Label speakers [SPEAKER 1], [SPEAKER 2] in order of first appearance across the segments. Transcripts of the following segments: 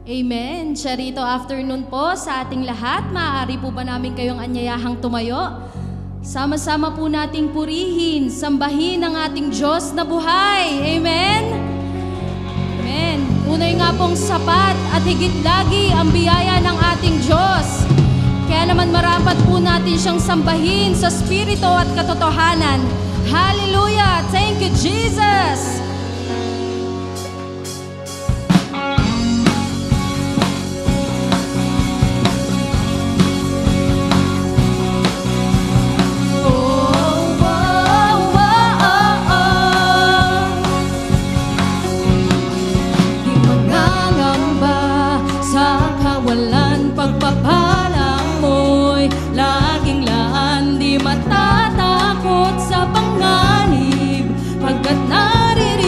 [SPEAKER 1] Amen. Charito afternoon po sa ating lahat. Maaari po ba namin kayong anyayahang tumayo? Sama-sama po nating purihin, sambahin ang ating Diyos na buhay. Amen? Amen. Unay nga pong sapat at higit lagi ang biyaya ng ating Diyos. Kaya naman marapat po natin siyang sambahin sa spirito at katotohanan. Hallelujah! Thank you, Jesus!
[SPEAKER 2] Pagpapalang mo'y laging laan, di matatakot sa panganib, pagkat naririnig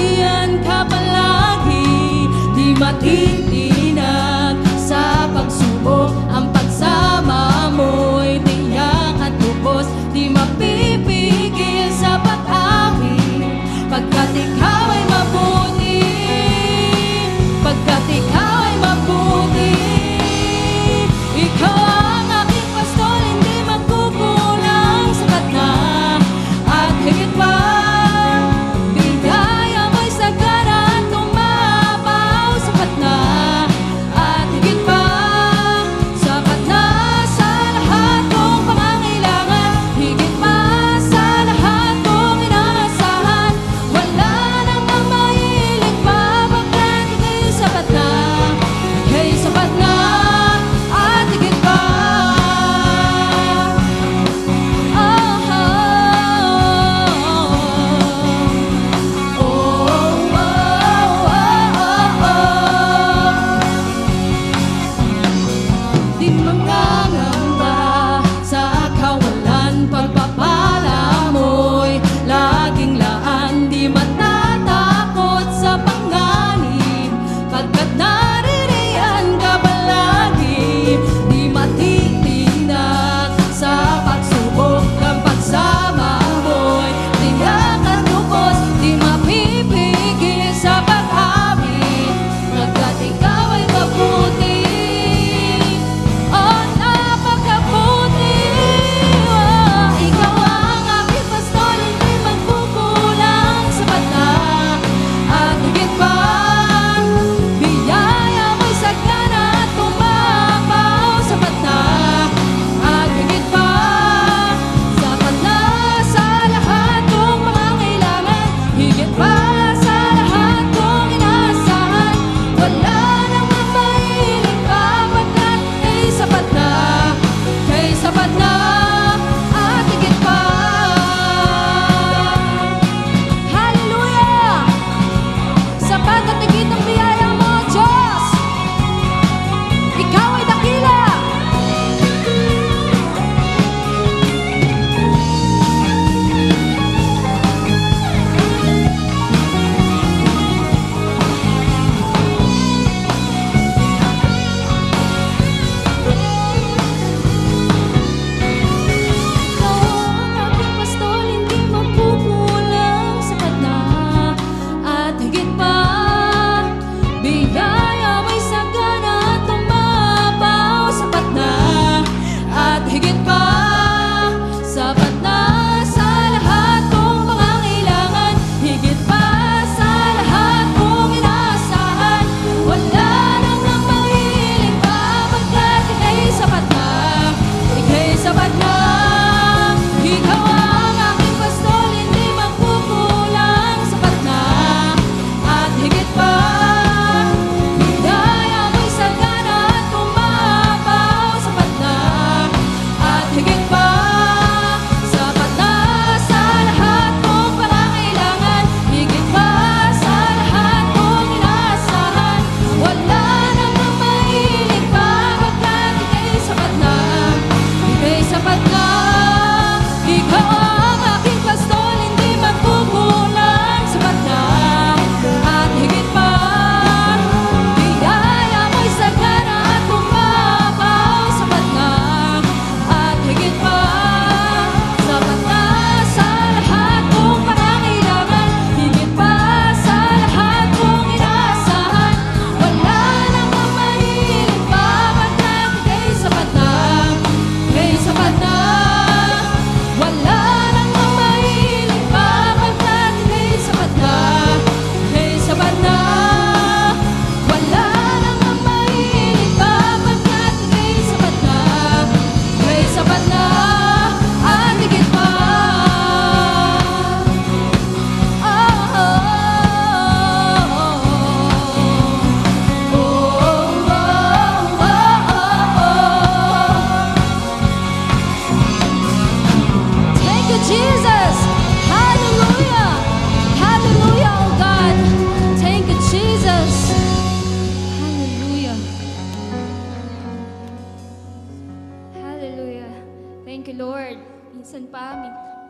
[SPEAKER 3] Thank you, Lord. Minsan pa,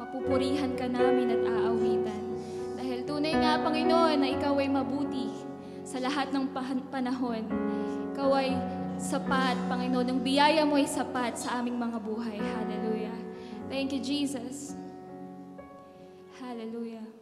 [SPEAKER 3] mapupurihan ka namin at aawitan. Dahil tunay nga, Panginoon, na Ikaw ay mabuti sa lahat ng panahon. Ikaw ay sapat, Panginoon. Ang biyaya mo ay sapat sa aming mga buhay. Hallelujah. Thank you, Jesus. Hallelujah.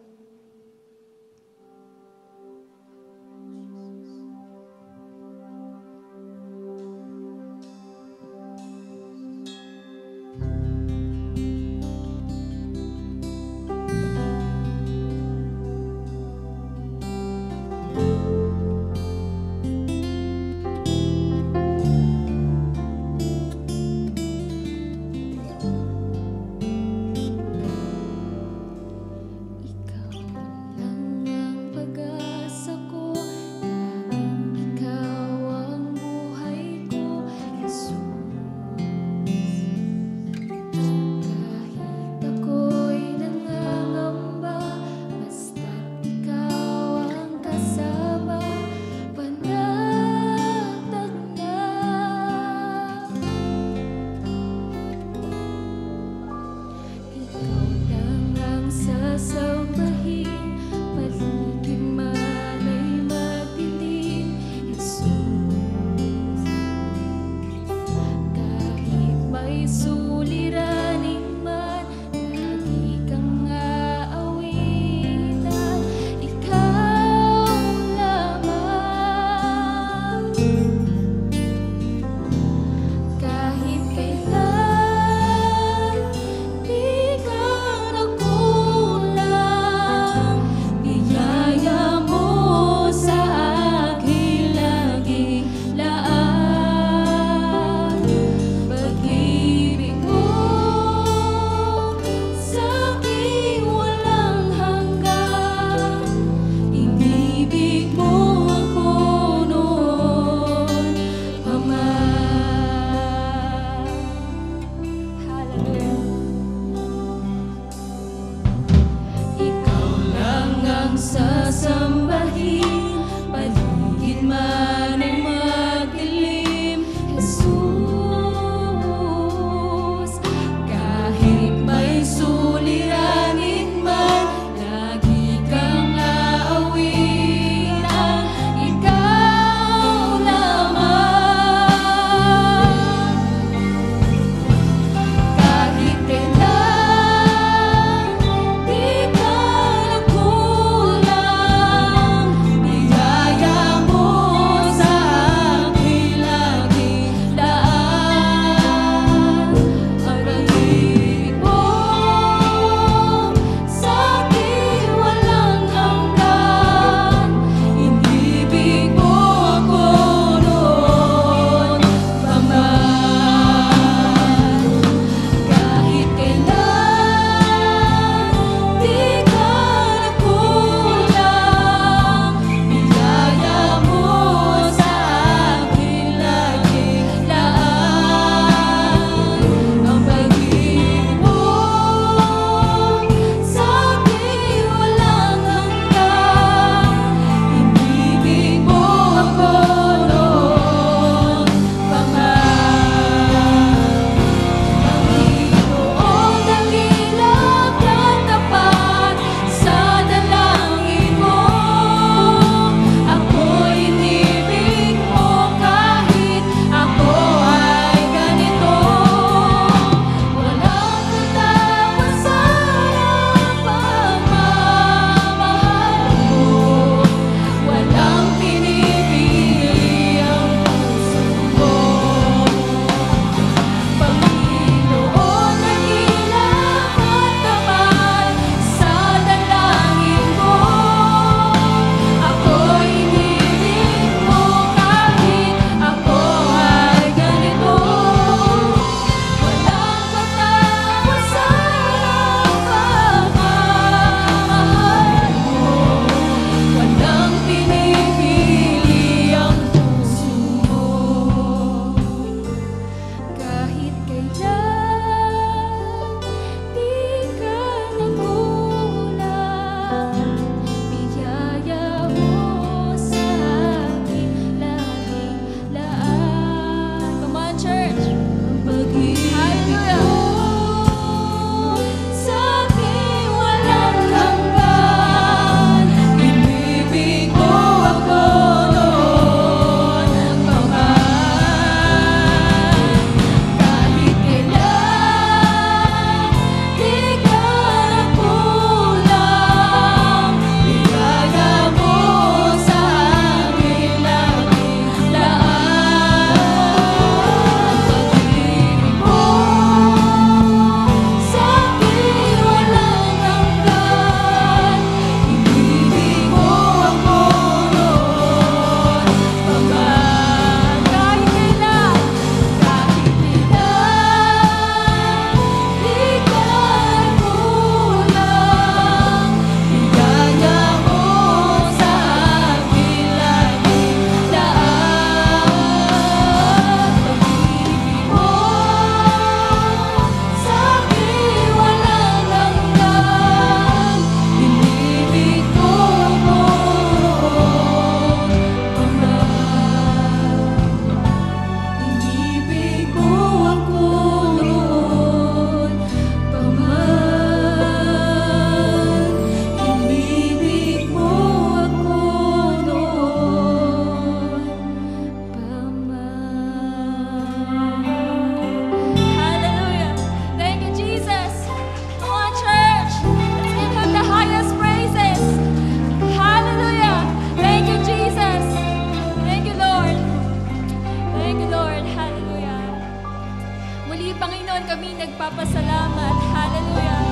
[SPEAKER 3] nagpapasalamat. Hallelujah.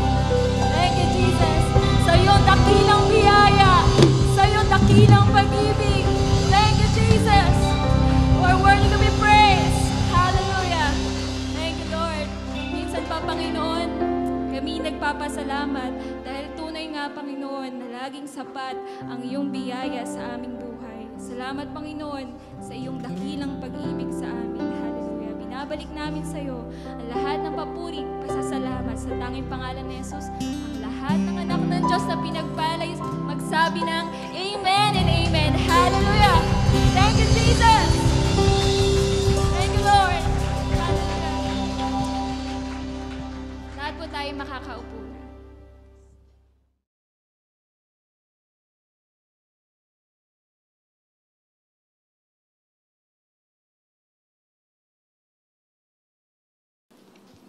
[SPEAKER 3] Thank you, Jesus. Sa iyong dakilang biyaya, sa iyong dakilang pag-ibig. Thank you, Jesus. You are worthy to be praised. Hallelujah. Thank you, Lord. Minsan pa, Panginoon, kami nagpapasalamat dahil tunay nga, Panginoon, na laging sapat ang iyong biyaya sa aming buhay. Salamat, Panginoon, sa iyong dakilang pag-ibig sa amin. Hallelujah. Binabalik namin sa iyo ang lahat ng papuri, pasasalamat sa tanging pangalan ni Jesus. Ang lahat ng anak ng Diyos na pinagpalay, magsabi ng Amen and Amen. Hallelujah. Thank you, Jesus. Thank you, Lord. Hallelujah. Lahat po tayo makakaupo na.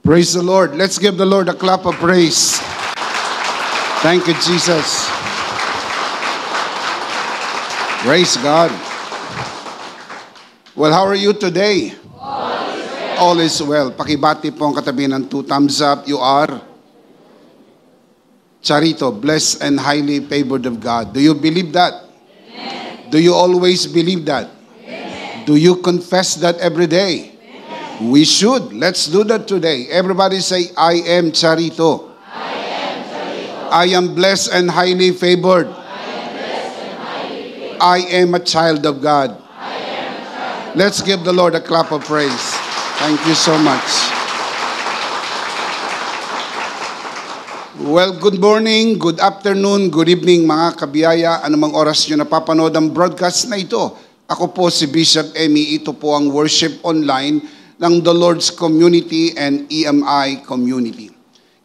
[SPEAKER 4] Praise the Lord. Let's give the Lord a clap of praise. Thank you, Jesus. Praise God. Well, how are you today? All is well. Pakibati po ang katabi ng 2 thumbs up. You are Charito, blessed and highly favored of God. Do you believe that? Amen. Do you always believe that? Amen. Do you confess that every day? We should. Let's do that today. Everybody say, I am Charito.
[SPEAKER 2] I am Charito.
[SPEAKER 4] I am blessed and highly favored.
[SPEAKER 2] I am blessed and highly favored.
[SPEAKER 4] I am a child of God.
[SPEAKER 2] I am a child.
[SPEAKER 4] Let's give the Lord a clap of praise. Thank you so much. Well, good morning, good afternoon, good evening mga kabiyaya. Anumang oras nyo napapanood ang broadcast na ito. Ako po si Bishop Emmy. Ito po ang worship online ng The Lord's Community and EMI Community.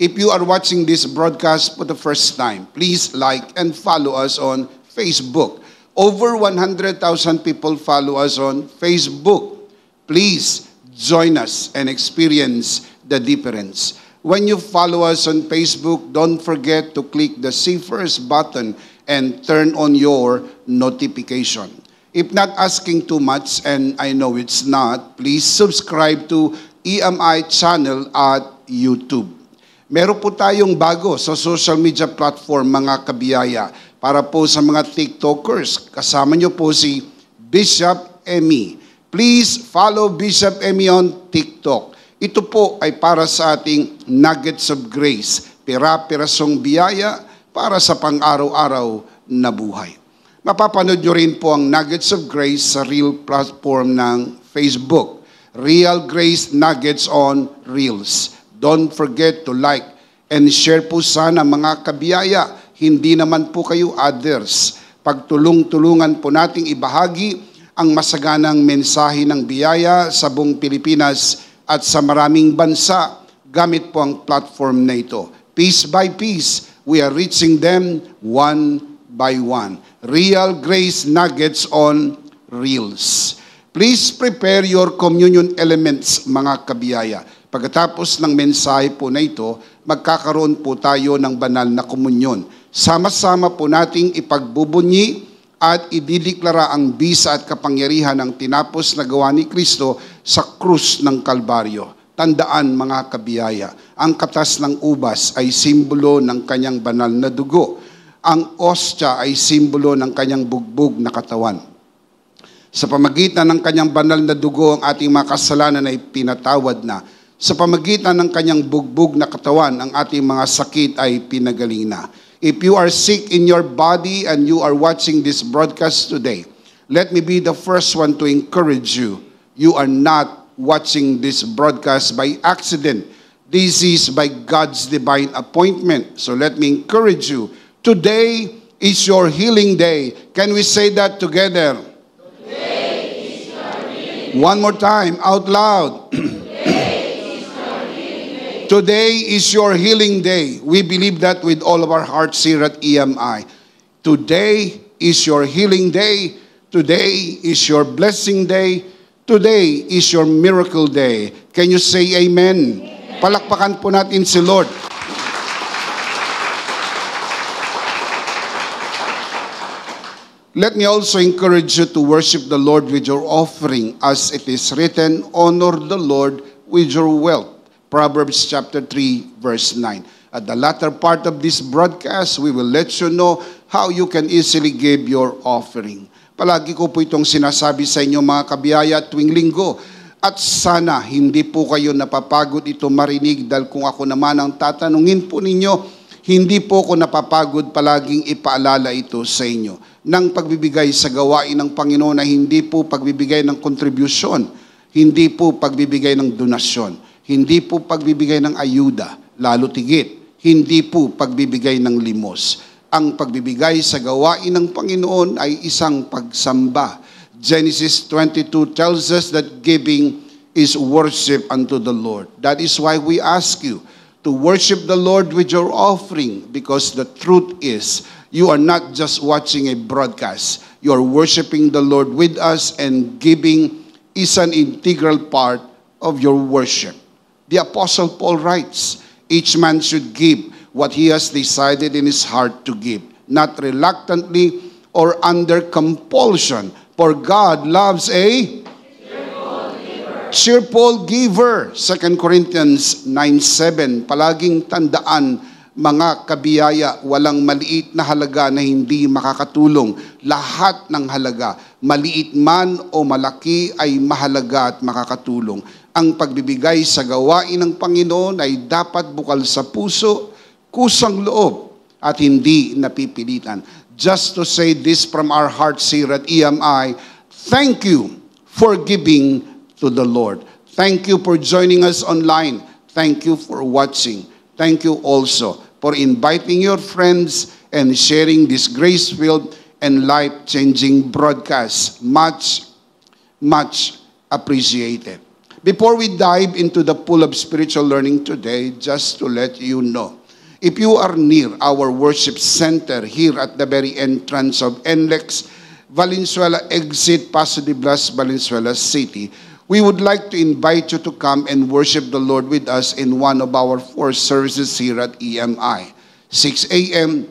[SPEAKER 4] If you are watching this broadcast for the first time, please like and follow us on Facebook. Over 100,000 people follow us on Facebook. Please join us and experience the difference. When you follow us on Facebook, don't forget to click the See First button and turn on your notification. If not asking too much, and I know it's not, please subscribe to EMI channel at YouTube. Meron po tayong bago sa social media platform, mga kabiyaya, para po sa mga TikTokers. Kasama nyo po si Bishop Emmy. Please follow Bishop Emmy on TikTok. Ito po ay para sa ating nuggets of grace, pira-pirasong biyaya para sa pang-araw-araw na buhay. Mapapanood nyo rin po ang Nuggets of Grace sa Real platform ng Facebook. Real Grace Nuggets on Reels. Don't forget to like and share po sana mga kabiyaya. Hindi naman po kayo others. Pagtulong-tulungan po nating ibahagi ang masaganang mensahe ng biyaya sa buong Pilipinas at sa maraming bansa gamit po ang platform na ito. Piece by piece, we are reaching them one by one. Real Grace Nuggets on Reels. Please prepare your communion elements, mga kabiyaya. Pagkatapos ng mensahe po na ito, magkakaroon po tayo ng banal na komunyon. Sama-sama po nating ipagbubunyi at idideklara ang bisa at kapangyarihan ng tinapos na gawa ni Kristo sa krus ng Kalbaryo. Tandaan, mga kabiyaya, ang katas ng ubas ay simbolo ng kanyang banal na dugo. Ang ostya ay simbolo ng kanyang bugbog na katawan. Sa pamagitan ng kanyang banal na dugo, ang ating mga kasalanan ay pinatawad na. Sa pamagitan ng kanyang bugbog na katawan, ang ating mga sakit ay pinagaling na. If you are sick in your body and you are watching this broadcast today, let me be the first one to encourage you. You are not watching this broadcast by accident. This is by God's divine appointment. So let me encourage you. Today is your healing day. Can we say that together?
[SPEAKER 2] Today is your healing day.
[SPEAKER 4] One more time, out loud. Today is your healing day. We believe that with all of our hearts here at EMI. Today is your healing day. Today is your blessing day. Today is your miracle day. Can you say amen? Palakpakan po natin si Lord. Let me also encourage you to worship the Lord with your offering, as it is written, honor the Lord with your wealth. Proverbs chapter 3, verse 9. At the latter part of this broadcast, we will let you know how you can easily give your offering. Palagi ko po itong sinasabi sa inyo mga kabiyaya tuwing linggo. At sana hindi po kayo napapagod ito marinig dahil kung ako naman ang tatanungin po ninyo, hindi po ako napapagod palaging ipaalala ito sa inyo. Nang pagbibigay sa gawain ng Panginoon na hindi po pagbibigay ng kontribusyon, hindi po pagbibigay ng donasyon, hindi po pagbibigay ng ayuda, lalo tigit, hindi po pagbibigay ng limos. Ang pagbibigay sa gawain ng Panginoon ay isang pagsamba. Genesis 22 tells us that giving is worship unto the Lord. That is why we ask you to worship the Lord with your offering, because the truth is, you are not just watching a broadcast. You are worshiping the Lord with us, and giving is an integral part of your worship. The Apostle Paul writes, each man should give what he has decided in his heart to give, not reluctantly or under compulsion, for God loves a cheerful giver. 2 Corinthians 9:7. Palaging tandaan, mga kabiyaya, walang maliit na halaga na hindi makakatulong. Lahat ng halaga, maliit man o malaki, ay mahalaga at makakatulong. Ang pagbibigay sa gawain ng Panginoon ay dapat bukal sa puso, kusang loob, at hindi napipilitan. Just to say this from our hearts here at EMI, thank you for giving to the Lord. Thank you for joining us online. Thank you for watching. Thank you also for inviting your friends and sharing this grace-filled and life-changing broadcast. Much, much appreciated. Before we dive into the pool of spiritual learning today, just to let you know, if you are near our worship center here at the very entrance of NLEX, Valenzuela exit, Paso de Blas, Valenzuela City, we would like to invite you to come and worship the Lord with us in one of our 4 services here at EMI. 6 a.m.,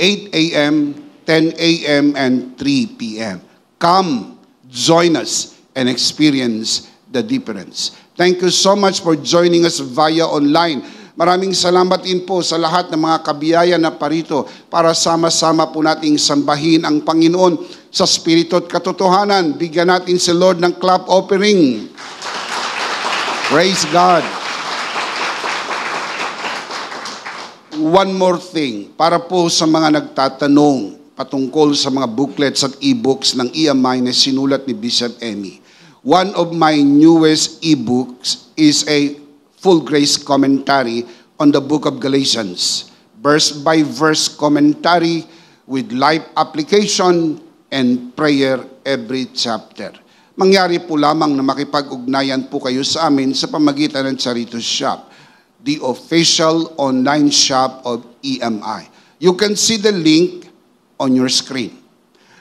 [SPEAKER 4] 8 a.m., 10 a.m., and 3 p.m. Come, join us, and experience the difference. Thank you so much for joining us via online. Maraming salamat din po sa lahat ng mga kabiyaya na parito para sama-sama po nating sambahin ang Panginoon sa Espiritu at katotohanan. Bigyan natin si Lord ng clap offering. Praise God. One more thing, para po sa mga nagtatanong patungkol sa mga booklets at e-books ng EMI na sinulat ni Bishop Emmy. One of my newest e-books is a full grace commentary on the book of Galatians, verse-by-verse commentary with life application and prayer every chapter. Mangyari po lamang na makipag-ugnayan po kayo sa amin sa pamagitan ng Charito Shop, the official online shop of EMI. You can see the link on your screen.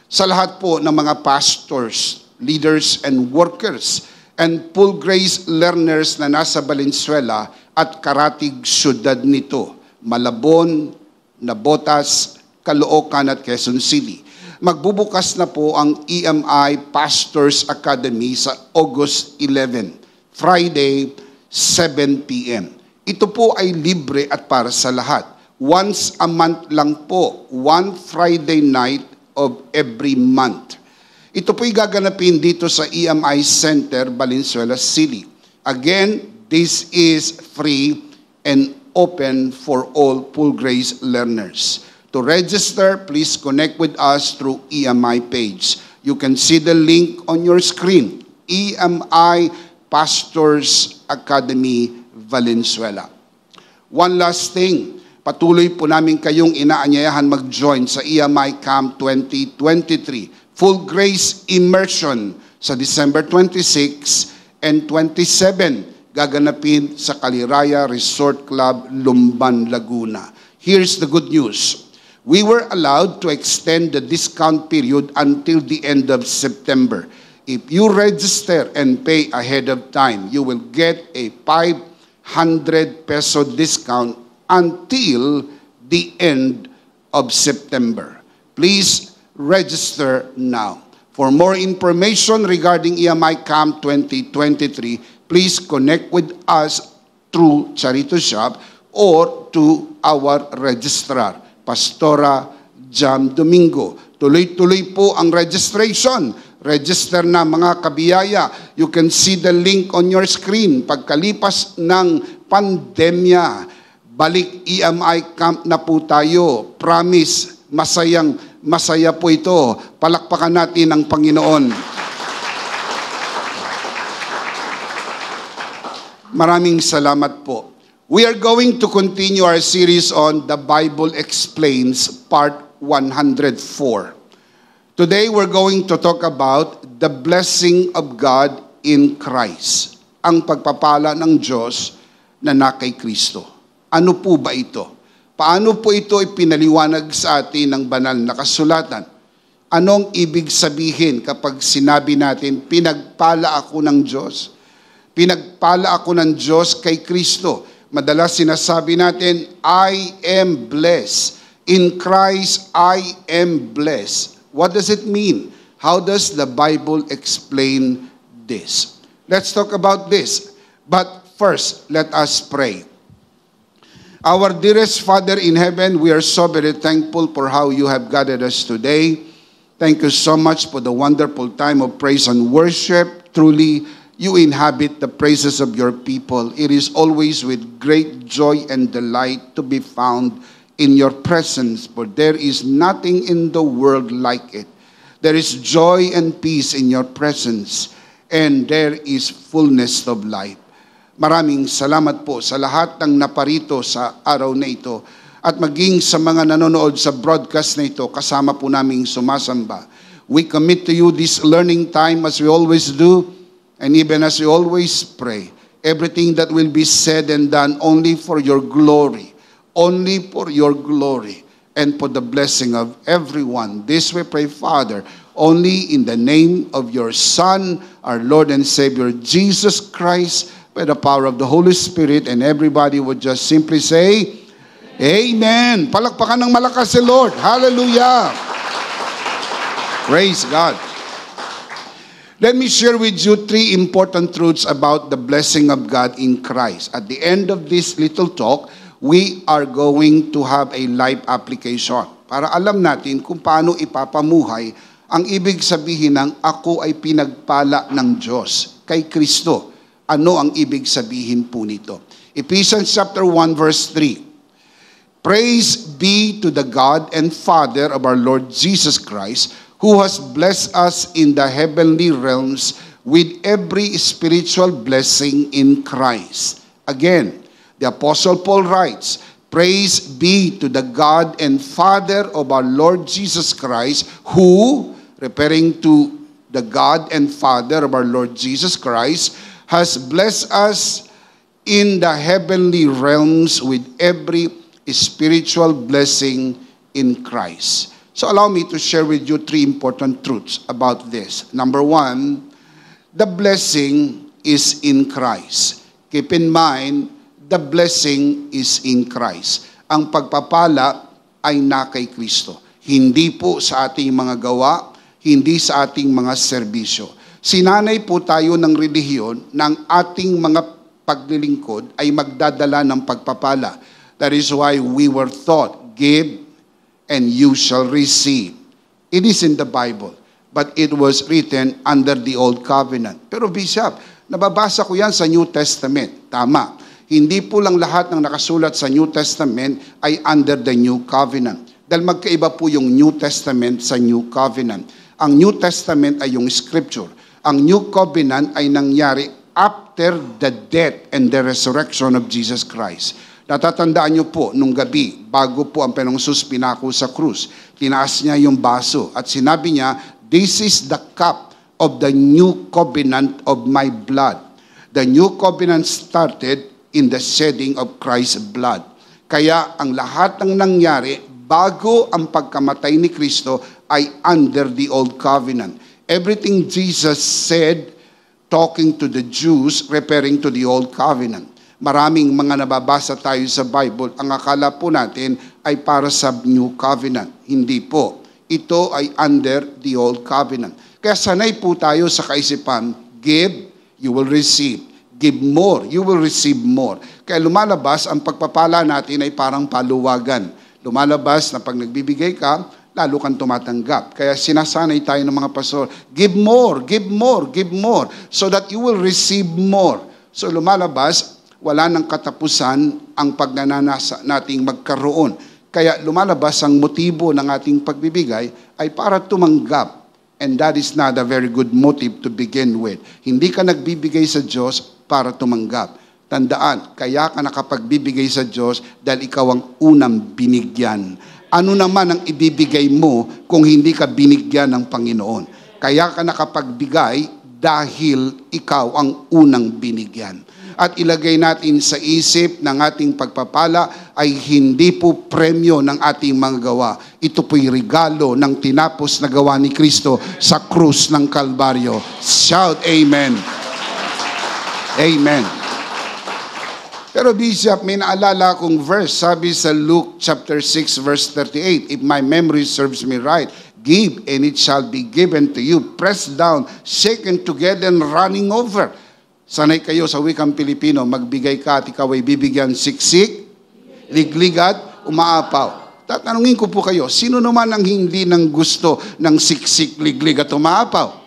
[SPEAKER 4] Sa lahat po ng mga pastors, leaders, and workers, and full grace learners na nasa Valenzuela at karatig syudad nito, Malabon, Navotas, Caloocan at Quezon City. Magbubukas na po ang EMI Pastors Academy sa August 11, Friday, 7 p.m. Ito po ay libre at para sa lahat. Once a month lang po, one Friday night of every month. Ito po'y gaganapin dito sa EMI Center, Valenzuela City. Again, this is free and open for all full grace learners. To register, please connect with us through EMI page. You can see the link on your screen, EMI Pastors Academy, Valenzuela. One last thing, patuloy po namin kayong inaanyayahan mag-join sa EMI Camp 2023. Full Grace Immersion sa December 26 and 27, gaganapin sa Kaliraya Resort Club, Lumban, Laguna. Here's the good news. We were allowed to extend the discount period until the end of September. If you register and pay ahead of time, you will get a 500 peso discount until the end of September. Please register now. For more information regarding EMI Camp 2023, please connect with us through Charito Shop or to our registrar, Pastora Jam Domingo. Tuloy-tuloy po ang registration. Register na mga kabiyaya. You can see the link on your screen. Pagkalipas ng pandemya, balik EMI camp na po tayo. Promise, masaya po ito. Palakpakan natin ang Panginoon. Maraming salamat po. We are going to continue our series on The Bible Explains, Part 104. Today, we're going to talk about the blessing of God in Christ. Ang pagpapala ng Diyos na kay Kristo. Ano po ba ito? Paano po ito ipinaliwanag sa atin ng banal na kasulatan? Anong ibig sabihin kapag sinabi natin, pinagpala ako ng Diyos? Pinagpala ako ng Diyos kay Kristo. Madalas sinasabi natin, I am blessed. In Christ, I am blessed. What does it mean? How does the Bible explain this? Let's talk about this. But first, let us pray. Our dearest Father in heaven, we are so very thankful for how you have guided us today. Thank you so much for the wonderful time of praise and worship. Truly, you inhabit the praises of your people. It is always with great joy and delight to be found in your presence, for there is nothing in the world like it. There is joy and peace in your presence, and there is fullness of life. Maraming salamat po sa lahat ng naparito sa araw na ito, at maging sa mga nanonood sa broadcast na ito, kasama po naming sumasamba. We commit to you this learning time as we always do, and even as we always pray. Everything that will be said and done only for your glory. Only for your glory and for the blessing of everyone. This we pray, Father, only in the name of your Son, our Lord and Savior, Jesus Christ, by the power of the Holy Spirit, and everybody would just simply say, Amen. Palakpakan ng malakas si Lord. Hallelujah. Praise God. Let me share with you 3 important truths about the blessing of God in Christ. At the end of this little talk, we are going to have a live application para alam natin kung paano ipapamuhay ang ibig sabihin ng ako ay pinagpala ng Diyos kay Kristo. Ano ang ibig sabihin po nito? Ephesians chapter 1 verse 3. Praise be to the God and Father of our Lord Jesus Christ, who has blessed us in the heavenly realms with every spiritual blessing in Christ. Again, the Apostle Paul writes, praise be to the God and Father of our Lord Jesus Christ, who, referring to the God and Father of our Lord Jesus Christ, has blessed us in the heavenly realms with every spiritual blessing in Christ. So allow me to share with you 3 important truths about this. Number 1, the blessing is in Christ. Keep in mind, the blessing is in Christ. Ang pagpapala ay kay Kristo. Hindi po sa ating mga gawa, hindi sa ating mga serbisyo. Sinanay po tayo ng relihiyon ng ating mga paglilingkod ay magdadala ng pagpapala. That is why we were taught, give and you shall receive. It is in the Bible, but it was written under the Old Covenant. Pero Bishop, nababasa ko yan sa New Testament. Tama. Hindi po lang lahat ng nakasulat sa New Testament ay under the New Covenant. Dahil magkaiba po yung New Testament sa New Covenant. Ang New Testament ay yung Scripture. Ang New Covenant ay nangyari after the death and the resurrection of Jesus Christ. Natatandaan niyo po, nung gabi, bago po ang Panginoong Jesus pinako sa krus, tinaas niya yung baso at sinabi niya, this is the cup of the new covenant of my blood. The new covenant started in the shedding of Christ's blood. Kaya ang lahat ng nangyari bago ang pagkamatay ni Kristo ay under the old covenant. Everything Jesus said, talking to the Jews, referring to the old covenant. Maraming mga nababasa tayo sa Bible, ang akala po natin ay para sa new covenant. Hindi po. Ito ay under the old covenant. Kaya sanay po tayo sa kaisipan, give, you will receive. Give more, you will receive more. Kaya lumalabas, ang pagpapala natin ay parang paluwagan. Lumalabas na pag nagbibigay ka, lalo kang tumatanggap. Kaya sinasanay tayo ng mga pastor, give more, give more, give more, so that you will receive more. So lumalabas, wala nang katapusan ang pagnanasa nating magkaroon. Kaya lumalabas ang motibo ng ating pagbibigay ay para tumanggap. And that is not a very good motive to begin with. Hindi ka nagbibigay sa Diyos para tumanggap. Tandaan, kaya ka nakapagbibigay sa Diyos dahil ikaw ang unang binigyan. Ano naman ang ibibigay mo kung hindi ka binigyan ng Panginoon? Kaya ka nakapagbigay dahil ikaw ang unang binigyan. At ilagay natin sa isip ng ating pagpapala ay hindi po premyo ng ating mga gawa. Ito po'y regalo ng tinapos na gawa ni Kristo sa krus ng Kalbaryo. Shout Amen. Amen. Pero Bishop, may naalala akong verse. Sabi sa Luke chapter 6 verse 38, if my memory serves me right, give and it shall be given to you. Pressed down, shaken together and running over. Sanay kayo sa wikang Pilipino, magbigay ka at ikaw ay bibigyan siksik, liglig at umaapaw. Tatanungin ko po kayo, sino naman ang hindi nang gusto ng siksik, liglig at umaapaw?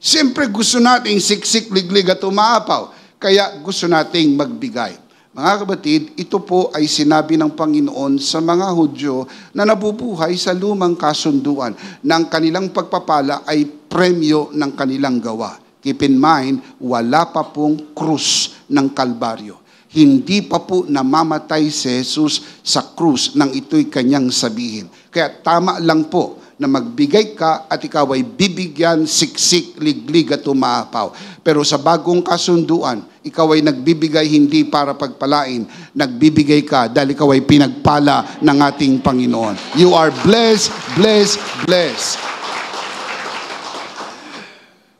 [SPEAKER 4] Siyempre gusto nating siksik, liglig at umaapaw. Kaya gusto nating magbigay. Mga kapatid, ito po ay sinabi ng Panginoon sa mga Hudyo na nabubuhay sa lumang kasunduan na ang kanilang pagpapala ay premyo ng kanilang gawa. Keep in mind, wala pa pong krus ng Kalbaryo. Hindi pa po namamatay si Jesus sa krus nang ito'y kanyang sabihin. Kaya tama lang po na magbigay ka at ikaw ay bibigyan siksik, liglig at umaapaw. Pero sa bagong kasunduan, ikaw ay nagbibigay hindi para pagpalain. Nagbibigay ka dahil ikaw ay pinagpala ng ating Panginoon. You are blessed, blessed, blessed.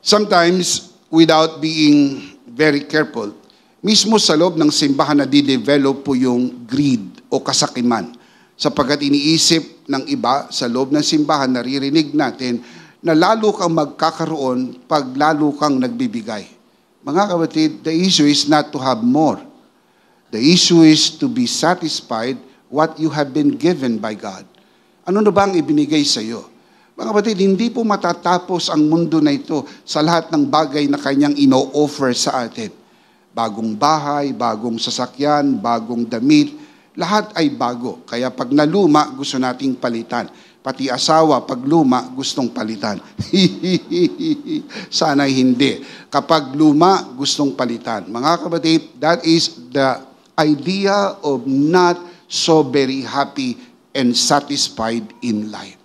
[SPEAKER 4] Sometimes, without being very careful, mismo sa loob ng simbahan na di-develop po yung greed o kasakiman. Sapagkat iniisip ng iba sa loob ng simbahan, naririnig natin na lalo kang magkakaroon pag lalo kang nagbibigay. Mga kapatid, the issue is not to have more. The issue is to be satisfied what you have been given by God. Ano na ba ang ibinigay sa iyo? Mga kapatid, hindi po matatapos ang mundo na ito sa lahat ng bagay na kanyang ino-offer sa atin. Bagong bahay, bagong sasakyan, bagong damit, lahat ay bago. Kaya pag naluma, gusto nating palitan. Pati asawa, pag luma, gustong palitan. Sana'y hindi. Kapag luma, gustong palitan. Mga kapatid, that is the idea of not so very happy and satisfied in life.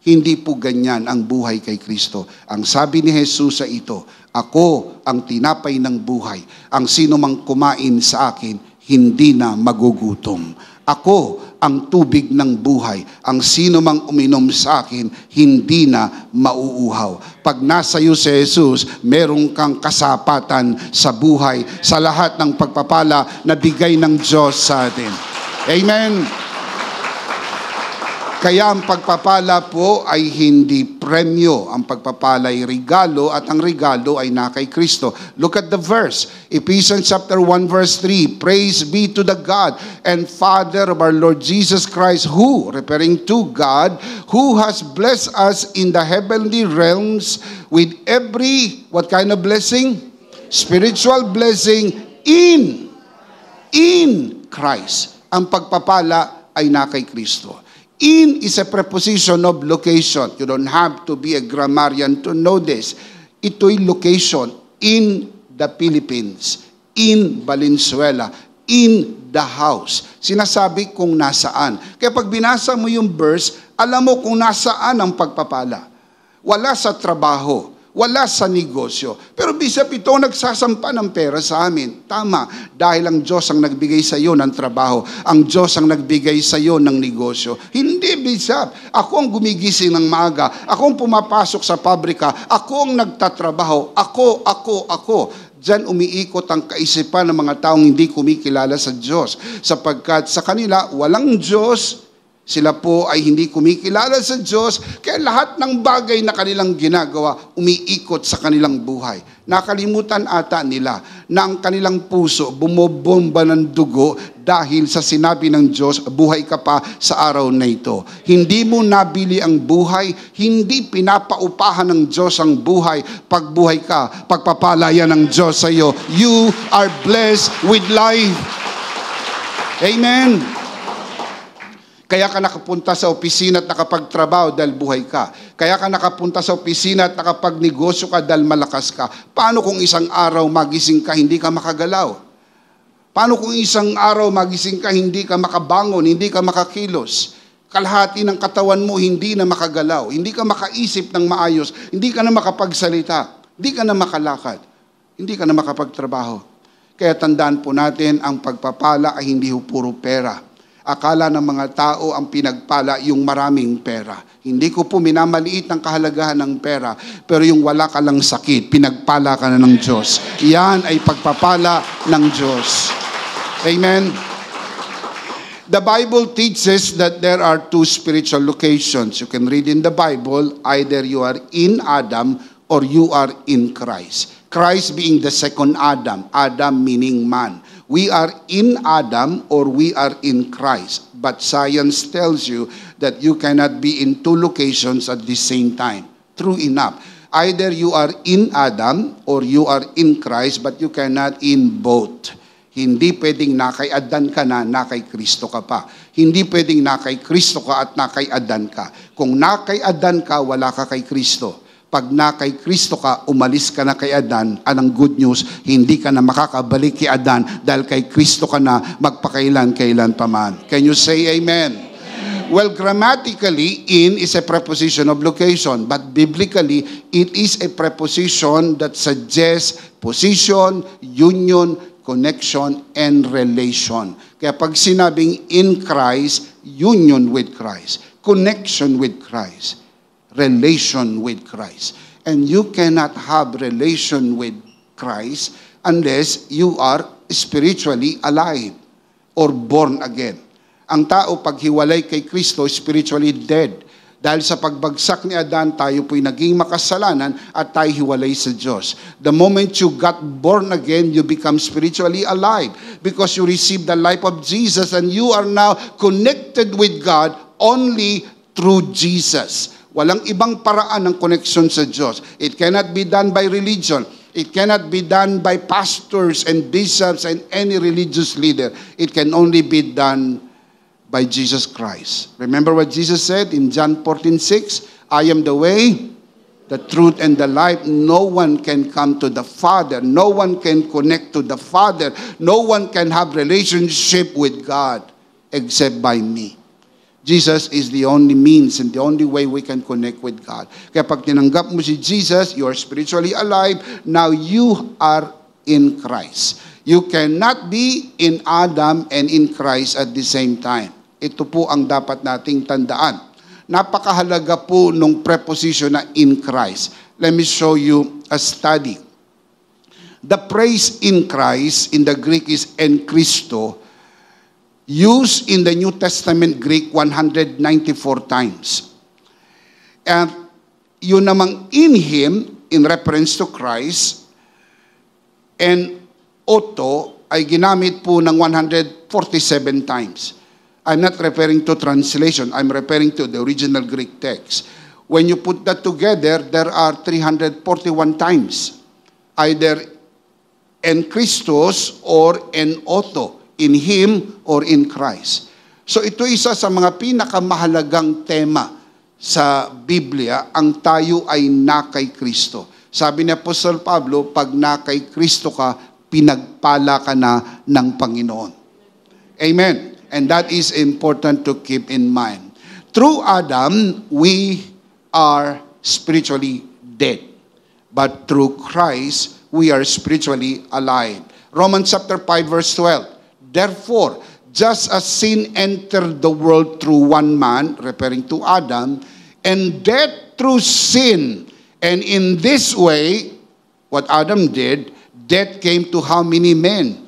[SPEAKER 4] Hindi po ganyan ang buhay kay Kristo. Ang sabi ni Jesus sa ito, ako ang tinapay ng buhay. Ang sino mang kumain sa akin, hindi na magugutom. Ako ang tubig ng buhay. Ang sino mang uminom sa akin, hindi na mauuhaw. Pag nasa iyo si Jesus, meron kang kasapatan sa buhay, sa lahat ng pagpapala na bigay ng Diyos sa atin. Amen. Kaya ang pagpapala po ay hindi premyo. Ang pagpapala ay regalo at ang regalo ay na kay Kristo. Look at the verse. Ephesians chapter 1 verse 3. Praise be to the God and Father of our Lord Jesus Christ who, referring to God, who has blessed us in the heavenly realms with every, what kind of blessing? Spiritual blessing in Christ. Ang pagpapala ay na kay Kristo. In is a preposition of location. You don't have to be a grammarian to know this. Ito'y location in the Philippines, in Valenzuela, in the house. Sinasabi kung nasaan. Kaya pag binasa mo yung verse, alam mo kung nasaan ang pagpapala. Wala sa trabaho. Wala sa negosyo. Pero Bishop, ito nagsasampa ng pera sa amin. Tama, dahil ang Diyos ang nagbigay sa iyo ng trabaho. Ang Diyos ang nagbigay sa iyo ng negosyo. Hindi, Bishop. Ako ang gumigising ng maaga. Ako ang pumapasok sa pabrika. Ako ang nagtatrabaho. Ako. Diyan umiikot ang kaisipan ng mga taong hindi kumikilala sa Diyos. Sapagkat sa kanila, walang Diyos, Sila po ay hindi kumikilala sa Diyos, kaya lahat ng bagay na kanilang ginagawa, umiikot sa kanilang buhay. Nakalimutan ata nila na ang kanilang puso bumobomba ng dugo dahil sa sinabi ng Diyos, buhay ka pa sa araw na ito. Hindi mo nabili ang buhay, hindi pinapaupahan ng Diyos ang buhay. Pagbuhay ka, pagpapalaya ng Diyos sa iyo. You are blessed with life. Amen. Kaya ka nakapunta sa opisina at nakapagtrabaho dahil buhay ka. Kaya ka nakapunta sa opisina at nakapagnegosyo ka dahil malakas ka. Paano kung isang araw magising ka, hindi ka makagalaw? Paano kung isang araw magising ka, hindi ka makabangon, hindi ka makakilos? Kalahati ng katawan mo hindi na makagalaw, hindi ka makaisip ng maayos, hindi ka na makapagsalita, hindi ka na makalakad, hindi ka na makapagtrabaho. Kaya tandaan po natin, ang pagpapala ay hindi puro pera. Akala ng mga tao ang pinagpala yung maraming pera. Hindi ko po minamaliit ang kahalagahan ng pera, pero yung wala ka lang sakit, pinagpala ka na ng Diyos. Yan ay pagpapala ng Diyos. Amen? The Bible teaches that there are two spiritual locations. You can read in the Bible, either you are in Adam or you are in Christ. Christ being the second Adam, Adam meaning man. We are in Adam or we are in Christ. But science tells you that you cannot be in two locations at the same time. True enough. Either you are in Adam or you are in Christ, but you cannot in both. Hindi pwedeng nakay Adan ka na, nakay Kristo ka pa. Hindi pwedeng nakay Kristo ka at nakay Adan ka. Kung nakay Adan ka, wala ka kay Kristo. Pag na kay Kristo ka, umalis ka na kay Adan, anong good news, hindi ka na makakabalik kay Adan dahil kay Kristo ka na magpakailan-kailan pa man. Can you say amen? Well, grammatically, in is a preposition of location, but biblically, it is a preposition that suggests position, union, connection, and relation. Kaya pag sinabing in Christ, union with Christ, connection with Christ, relation with Christ. And you cannot have relation with Christ unless you are spiritually alive or born again. Ang tao pag hiwalay kay Kristo, spiritually dead. Dahil sa pagbagsak ni Adan, tayo po'y naging makasalanan at tayo hiwalay sa Diyos. The moment you got born again, you become spiritually alive because you received the life of Jesus and you are now connected with God only through Jesus. Walang ibang paraan ng connection sa Diyos. It cannot be done by religion. It cannot be done by pastors and bishops and any religious leader. It can only be done by Jesus Christ. Remember what Jesus said in John 14:6? I am the way, the truth, and the life. No one can come to the Father. No one can connect to the Father. No one can have relationship with God except by me. Jesus is the only means and the only way we can connect with God. Kaya pag tinanggap mo si Jesus, you are spiritually alive. Now you are in Christ. You cannot be in Adam and in Christ at the same time. Ito po ang dapat nating tandaan. Napakahalaga po nung preposition na in Christ. Let me show you a study. The phrase in Christ in the Greek is en Christo, used in the New Testament Greek 194 times. And yun namang in Him, in reference to Christ, and auto ay ginamit po ng 147 times. I'm not referring to translation. I'm referring to the original Greek text. When you put that together, there are 341 times. Either en Christos or en auto. In Him or in Christ. So ito isa sa mga pinakamahalagang tema sa Biblia, ang tayo ay na kay Kristo. Sabi ni Apostol Pablo, pag na kay Kristo ka, pinagpala ka na ng Panginoon. Amen. And that is important to keep in mind. Through Adam, we are spiritually dead. But through Christ, we are spiritually alive. Romans chapter 5 verse 12. Therefore, just as sin entered the world through one man, referring to Adam, and death through sin, and in this way, what Adam did, death came to how many men?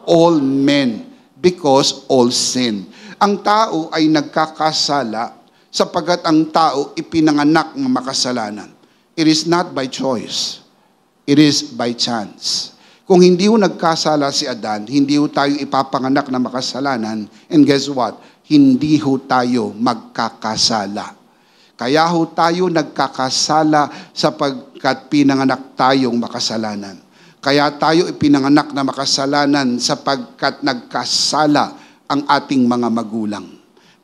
[SPEAKER 4] All men, because all sin. Ang tao ay nagkakasala sapagkat ang tao ipinanganak ng makasalanan. It is not by choice. It is by chance. Kung hindi ho nagkasala si Adan, hindi ho tayo ipapanganak na makasalanan. And guess what? Hindi ho tayo magkakasala. Kaya ho tayo nagkakasala sapagkat pinanganak tayong makasalanan. Kaya tayo ipinanganak na makasalanan sapagkat nagkasala ang ating mga magulang.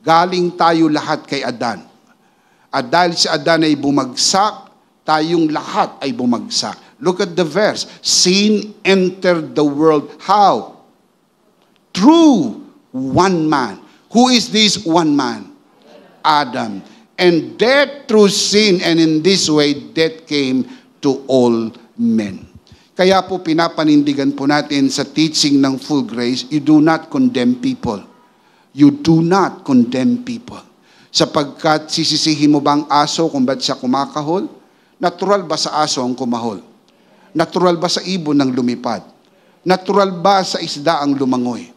[SPEAKER 4] Galing tayo lahat kay Adan. At dahil si Adan ay bumagsak, tayong lahat ay bumagsak. Look at the verse. Sin entered the world. How? Through one man. Who is this one man? Adam. And death through sin, and in this way, death came to all men. Kaya po pinapanindigan po natin sa teaching ng full grace, you do not condemn people. You do not condemn people. Sapagkat sisisihin mo ba ang aso kung ba't siya kumakahol? Natural ba sa aso ang kumahol? Natural ba sa ibon ang lumipad? Natural ba sa isda ang lumangoy?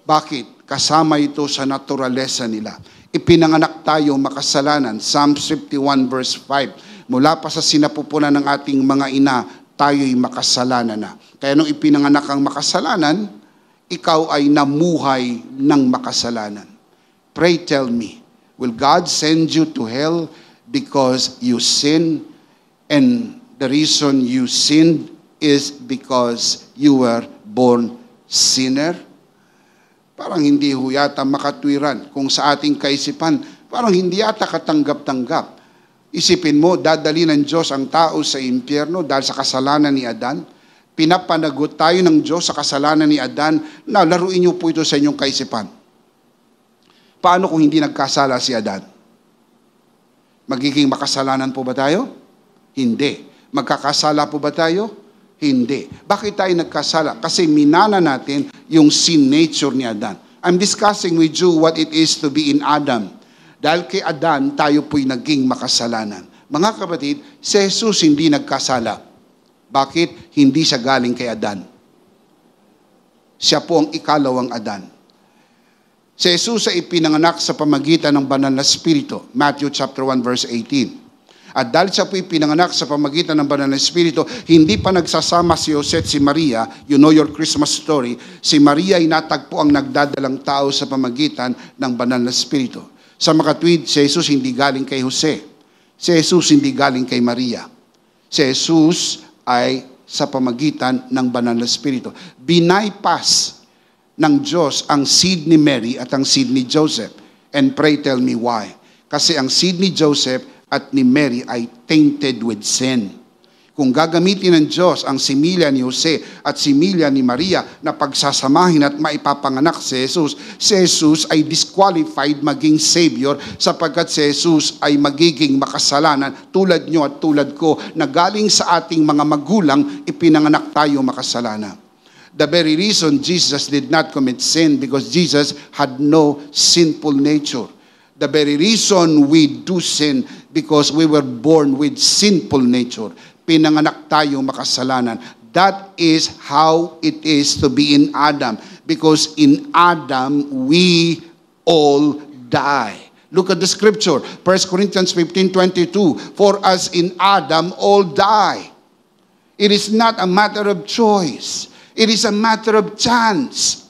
[SPEAKER 4] Bakit? Kasama ito sa naturalesa nila. Ipinanganak tayo makasalanan. Psalm 51 verse 5. Mula pa sa sinapupunan ng ating mga ina, tayo'y makasalanan na. Kaya nung ipinanganak ang makasalanan, ikaw ay namuhay ng makasalanan. Pray tell me, will God send you to hell because you sin, and the reason you sinned is because you were born sinner? Parang hindi ho yata makatwiran. Kung sa ating kaisipan, parang hindi yata katanggap-tanggap. Isipin mo, dadali ng Diyos ang tao sa impyerno dahil sa kasalanan ni Adan. Pinapanagot tayo ng Diyos sa kasalanan ni Adan. Na laruin niyo po ito sa inyong kaisipan. Paano kung hindi nagkasala si Adan? Magiging makasalanan po ba tayo? Hindi. Magkakasala po ba tayo? Hindi. Bakit tayo nagkasala? Kasi minana natin yung sin nature ni Adan. I'm discussing with you what it is to be in Adam. Dahil kay Adan, tayo po'y naging makasalanan. Mga kapatid, si Jesus hindi nagkasala. Bakit? Hindi siya galing kay Adan. Siya po ang ikalawang Adan. Si Jesus ay ipinanganak sa pamagitan ng banal na Espiritu. Matthew chapter 1 verse 18. At dahil siya po ipinanganak sa pamagitan ng banal na Espiritu, hindi pa nagsasama si Jose at si Maria. You know your Christmas story. Si Maria ay natagpo ang nagdadalang tao sa pamagitan ng banal na Espiritu. Sa makatwid, si Jesus hindi galing kay Jose. Si Jesus hindi galing kay Maria. Si Jesus ay sa pamagitan ng banal na Espiritu. Binaypass ng Diyos ang seed ni Mary at ang seed ni Joseph. And pray tell me why. Kasi ang seed ni Joseph at ni Mary ay tainted with sin. Kung gagamitin ng Diyos ang similya ni Jose at similya ni Maria na pagsasamahin at maipapanganak si Jesus ay disqualified maging Savior sapagkat si Jesus ay magiging makasalanan tulad nyo at tulad ko na galing sa ating mga magulang ipinanganak tayo makasalanan. The very reason Jesus did not commit sin because Jesus had no sinful nature. The very reason we do sin because we were born with sinful nature. Pinanganak tayo makasalanan. That is how it is to be in Adam. Because in Adam, we all die. Look at the scripture. 1 Corinthians 15:22. For us in Adam all die. It is not a matter of choice. It is a matter of chance.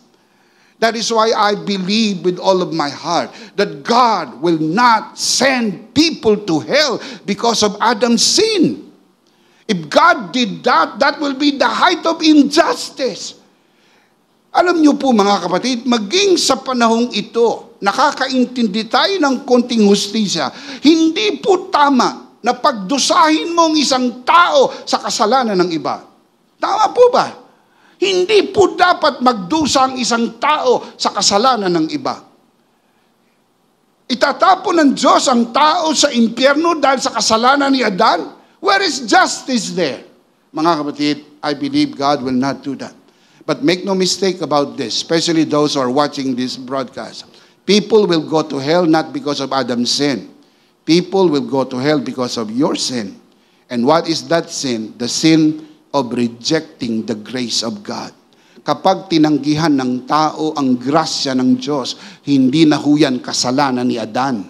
[SPEAKER 4] That is why I believe with all of my heart that God will not send people to hell because of Adam's sin. If God did that, that will be the height of injustice. Alam niyo po mga kapatid, maging sa panahong ito, nakakaintindi tayo ng konting hustisya. Hindi po tama na pagdusahin mo ang isang tao sa kasalanan ng iba. Tama po ba? Hindi po dapat magdusa ang isang tao sa kasalanan ng iba. Itatapon ng Diyos ang tao sa impyerno dahil sa kasalanan ni Adan? Where is justice there? Mga kapatid, I believe God will not do that. But make no mistake about this, especially those who are watching this broadcast. People will go to hell not because of Adam's sin. People will go to hell because of your sin. And what is that sin? The sin of rejecting the grace of God. kapag tinanggihan ng tao ang grasya ng Diyos, hindi na ho yan kasalanan ni Adan.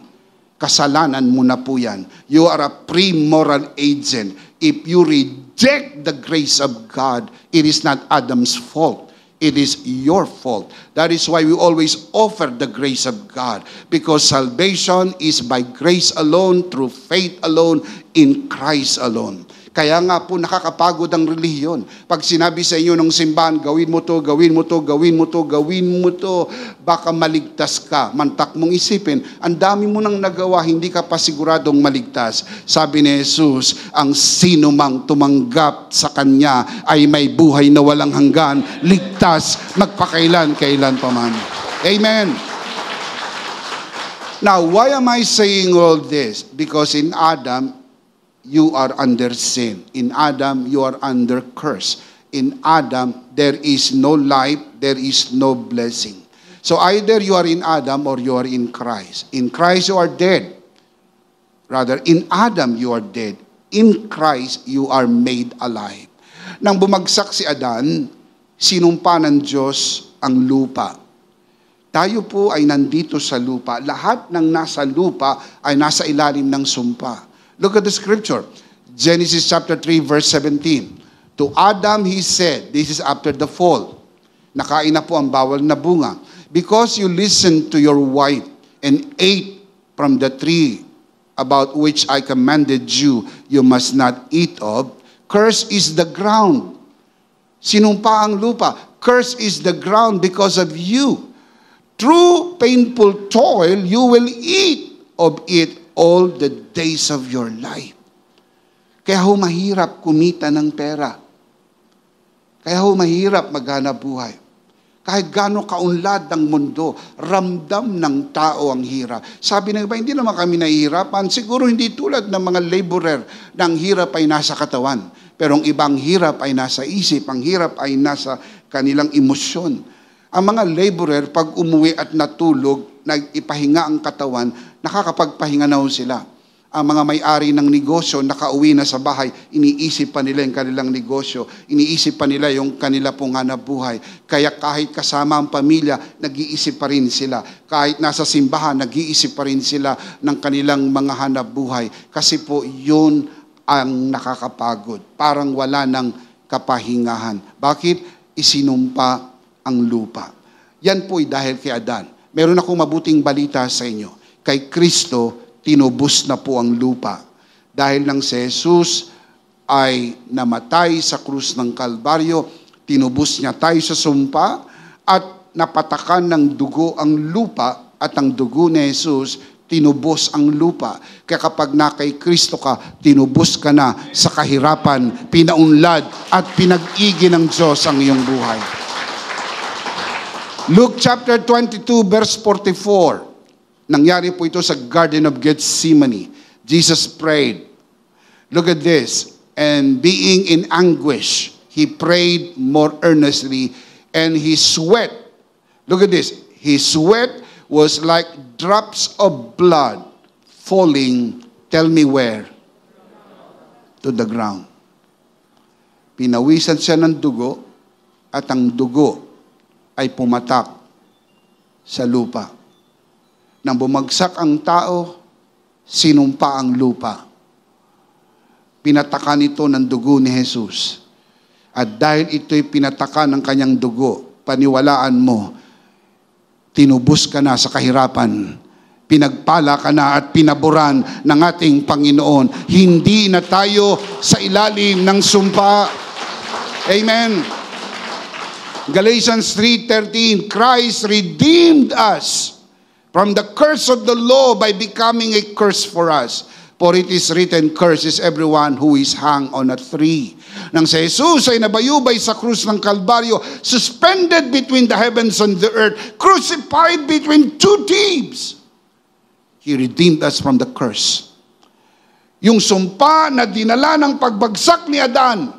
[SPEAKER 4] Kasalanan mo na po yan. You are a pre-moral agent. If you reject the grace of God, it is not Adam's fault. It is your fault. That is why we always offer the grace of God. Because salvation is by grace alone, through faith alone, in Christ alone. Kaya nga po nakakapagod ang relihiyon. Pag sinabi sa inyo ng simbahan, gawin mo to, gawin mo to, gawin mo to, gawin mo to, baka maligtas ka. Mantak mong isipin, ang dami mo nang nagawa, hindi ka pa siguradong maligtas. Sabi ni Jesus, ang sino mang tumanggap sa Kanya ay may buhay na walang hanggan, ligtas, magpakailan-kailan pa man. Amen. Now, why am I saying all this? Because in Adam, you are under sin. In Adam, you are under curse. In Adam, there is no life, there is no blessing. So either you are in Adam or you are in Christ. In Christ, you are dead. Rather, in Adam, you are dead. In Christ, you are made alive. Nang bumagsak si Adan, sinumpa ng Diyos ang lupa. Tayo po ay nandito sa lupa. Lahat ng nasa lupa ay nasa ilalim ng sumpa. Look at the scripture. Genesis chapter 3 verse 17. To Adam he said, this is after the fall. Nakain na po ang bawal na bunga. Because you listened to your wife and ate from the tree about which I commanded you, you must not eat of. Cursed is the ground. Sinumpa ang lupa. Cursed is the ground because of you. Through painful toil, you will eat of it all the days of your life. Kaya ho mahirap kumita ng pera. Kaya ho mahirap maghanap buhay. Kahit gaano kaunlad ang mundo, ramdam ng tao ang hirap. Sabi ng iba, hindi naman kami nahihirapan. Siguro hindi tulad ng mga laborer na ang hirap ay nasa katawan. Pero ang ibang hirap ay nasa isip. Ang hirap ay nasa kanilang emosyon. Ang mga laborer, pag umuwi at natulog, nag-ipahinga ang katawan, nakakapagpahinga na ho sila. Ang mga may-ari ng negosyo, nakauwi na sa bahay, iniisip pa nila yung kanilang negosyo, iniisip pa nila yung kanila pong hanap buhay. Kaya kahit kasama ang pamilya, nag-iisip pa rin sila. Kahit nasa simbahan, nag-iisip pa rin sila ng kanilang mga hanap buhay. Kasi po, yun ang nakakapagod. Parang wala ng kapahingahan. Bakit? Isinumpa ang lupa. Yan po ay dahil kay Adan. Meron akong mabuting balita sa inyo. Kay Kristo, tinubos na po ang lupa. Dahil nang si Jesus ay namatay sa krus ng Kalbaryo, tinubos niya tayo sa sumpa at napatakan ng dugo ang lupa at ang dugo ni Jesus, tinubos ang lupa. Kaya kapag na kay Kristo ka, tinubos ka na sa kahirapan, pinaunlad at pinag-igi ng Diyos ang iyong buhay. Luke chapter 22 verse 44. Nangyari po ito sa Garden of Gethsemane. Jesus prayed. Look at this. And being in anguish, he prayed more earnestly, and his sweat, look at this, his sweat was like drops of blood falling, tell me where? To the ground. Pinawisan siya ng dugo, at ang dugo ay pumatak sa lupa. Nang bumagsak ang tao, sinumpa ang lupa. Pinatakan ito ng dugo ni Jesus. At dahil ito'y pinatakan ng kanyang dugo, paniwalaan mo, tinubos ka na sa kahirapan. Pinagpala ka na at pinaboran ng ating Panginoon. Hindi na tayo sa ilalim ng sumpa. Amen. Galatians 3:13, Christ redeemed us from the curse of the law by becoming a curse for us. For it is written, cursed is everyone who is hung on a tree. Nang si Jesus ay nabayubay sa krus ng Kalbaryo, suspended between the heavens and the earth, crucified between two thieves, He redeemed us from the curse. Yung sumpa na dinala ng pagbagsak ni Adan,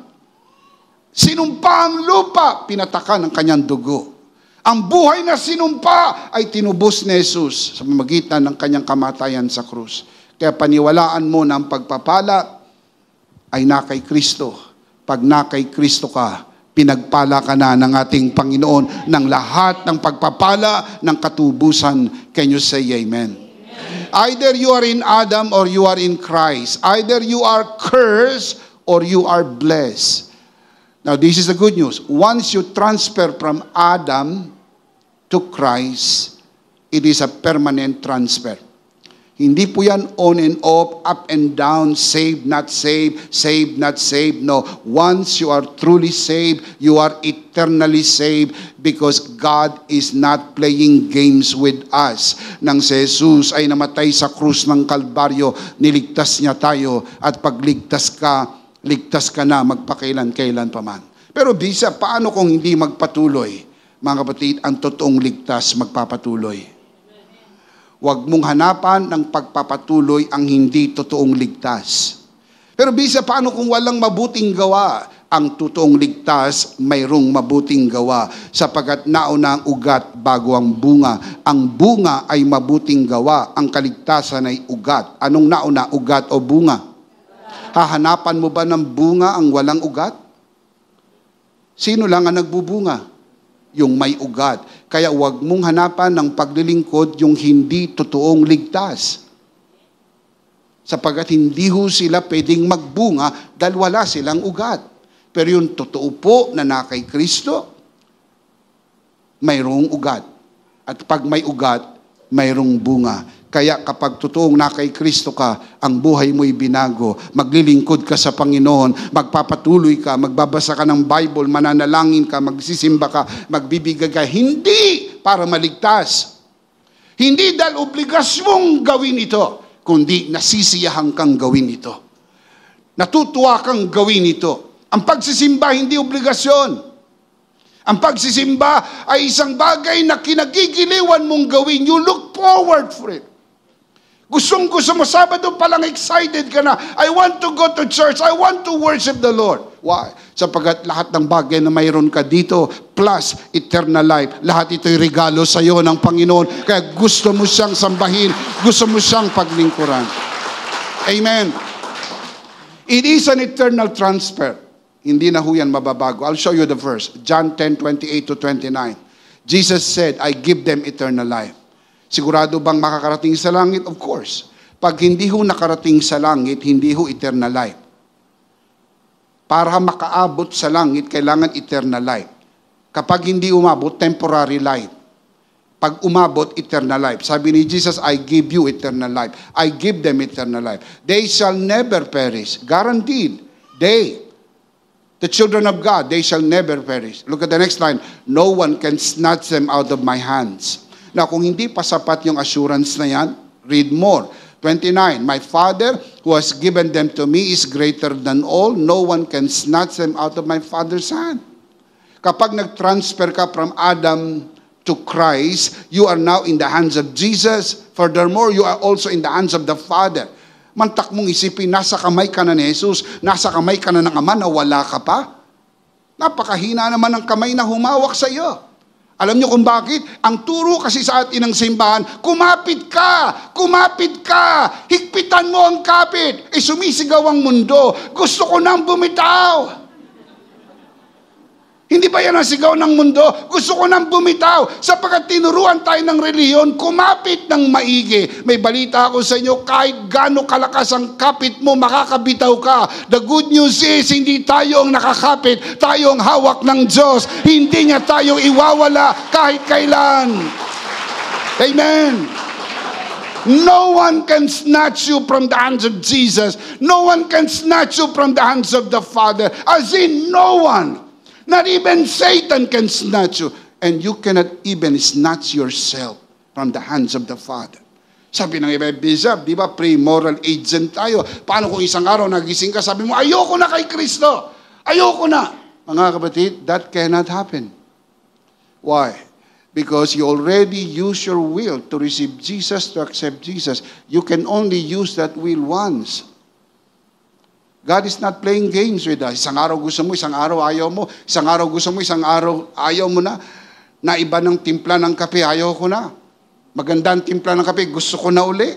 [SPEAKER 4] sinumpa ang lupa, pinatakan ng kanyang dugo. Ang buhay na sinumpa ay tinubos ni Jesus sa pamamagitan ng kanyang kamatayan sa krus. Kaya paniwalaan mo na ang pagpapala ay na kay Kristo. Pag na kay Kristo ka, pinagpala ka na ng ating Panginoon ng lahat ng pagpapala ng katubusan. Can you say amen? Either you are in Adam or you are in Christ. Either you are cursed or you are blessed. Now, this is the good news. Once you transfer from Adam to Christ, it is a permanent transfer. Hindi po yan on and off, up and down, saved, not saved, saved, not saved. No, once you are truly saved, you are eternally saved because God is not playing games with us. Nang si Jesus ay namatay sa krus ng Kalbaryo, niligtas niya tayo at pag ligtas ka na magpakailan-kailan pa man. Pero bisa, paano kung hindi magpatuloy? Mga kapatid, ang totoong ligtas magpapatuloy. Huwag mong hanapan ng pagpapatuloy ang hindi totoong ligtas. Pero bisa, paano kung walang mabuting gawa? Ang totoong ligtas, mayroong mabuting gawa. Sapagkat nauna ang ugat bago ang bunga. Ang bunga ay mabuting gawa. Ang kaligtasan ay ugat. Anong nauna, ugat o bunga? Hahanapan mo ba ng bunga ang walang ugat? Sino lang ang nagbubunga? Yung may ugat. Kaya huwag mong hanapan ng paglilingkod yung hindi totoong ligtas. Sapagkat hindi ho sila pwedeng magbunga dahil wala silang ugat. Pero yung totoo po na kay Kristo, mayroong ugat. At pag may ugat, mayroong bunga. Kaya kapag totoong kay Kristo ka, ang buhay mo'y binago, maglilingkod ka sa Panginoon, magpapatuloy ka, magbabasa ka ng Bible, mananalangin ka, magsisimba ka, magbibigay ka, hindi para maligtas. Hindi dahil obligasyong gawin ito, kundi nasisiyahan kang gawin ito. Natutuwa kang gawin ito. Ang pagsisimba hindi obligasyon. Ang pagsisimba ay isang bagay na kinagigiliwan mong gawin. You look forward for it. Gustong-gusto mo, Sabado pa lang excited ka na. I want to go to church. I want to worship the Lord. Why? Sapagkat lahat ng bagay na mayroon ka dito, plus eternal life, lahat ito'y regalo sa iyo ng Panginoon. Kaya gusto mo siyang sambahin, gusto mo siyang paglingkuran. Amen. It is an eternal transfer. Hindi na ho yan mababago. I'll show you the verse. John 10:28 to 29. Jesus said, I give them eternal life. Sigurado bang makakarating sa langit? Of course. Pag hindi ho nakarating sa langit, hindi ho eternal life. Para makaabot sa langit, kailangan eternal life. Kapag hindi umabot, temporary life. Pag umabot, eternal life. Sabi ni Jesus, I give you eternal life. I give them eternal life. They shall never perish. Guaranteed. The children of God, they shall never perish. Look at the next line. No one can snatch them out of my hands. Now, kung hindi pa sapat yung assurance na yan, read more. 29, my Father who has given them to me is greater than all. No one can snatch them out of my Father's hand. Kapag nag-transfer ka from Adam to Christ, you are now in the hands of Jesus. Furthermore, you are also in the hands of the Father. Mantak mong isipin, nasa kamay ka na ni Jesus, nasa kamay ka na ng Ama na wala ka pa. Napakahina naman ng kamay na humawak sa iyo. Alam niyo kung bakit? Ang turo kasi sa atin ng simbahan, kumapit ka, higpitan mo ang kapit. Sumisigaw ang mundo, gusto ko nang bumitaw. Hindi ba yan ang sigaw ng mundo? Gusto ko nang bumitaw. Sapagkat tinuruan tayo ng reliyon, kumapit ng maigi. May balita ako sa inyo, kahit gaano kalakas ang kapit mo, makakabitaw ka. The good news is, hindi tayo ang nakakapit, tayo ang hawak ng Diyos. Hindi niya tayo iwawala kahit kailan. Amen. No one can snatch you from the hands of Jesus. No one can snatch you from the hands of the Father. As in, no one. Not even Satan can snatch you. And you cannot even snatch yourself from the hands of the Father. Sabi ng iba, Bishop, di ba pre-moral agent tayo? Paano kung isang araw nagising ka, sabi mo, ayoko na kay Kristo. Ayoko na. Mga kapatid, that cannot happen. Why? Because you already use your will to receive Jesus, to accept Jesus. You can only use that will once. God is not playing games with us. Isang araw gusto mo, isang araw ayaw mo. Isang araw gusto mo, isang araw ayaw mo na. Na iba ng timpla ng kape, ayaw ko na. Maganda ang timpla ng kape, gusto ko na uli.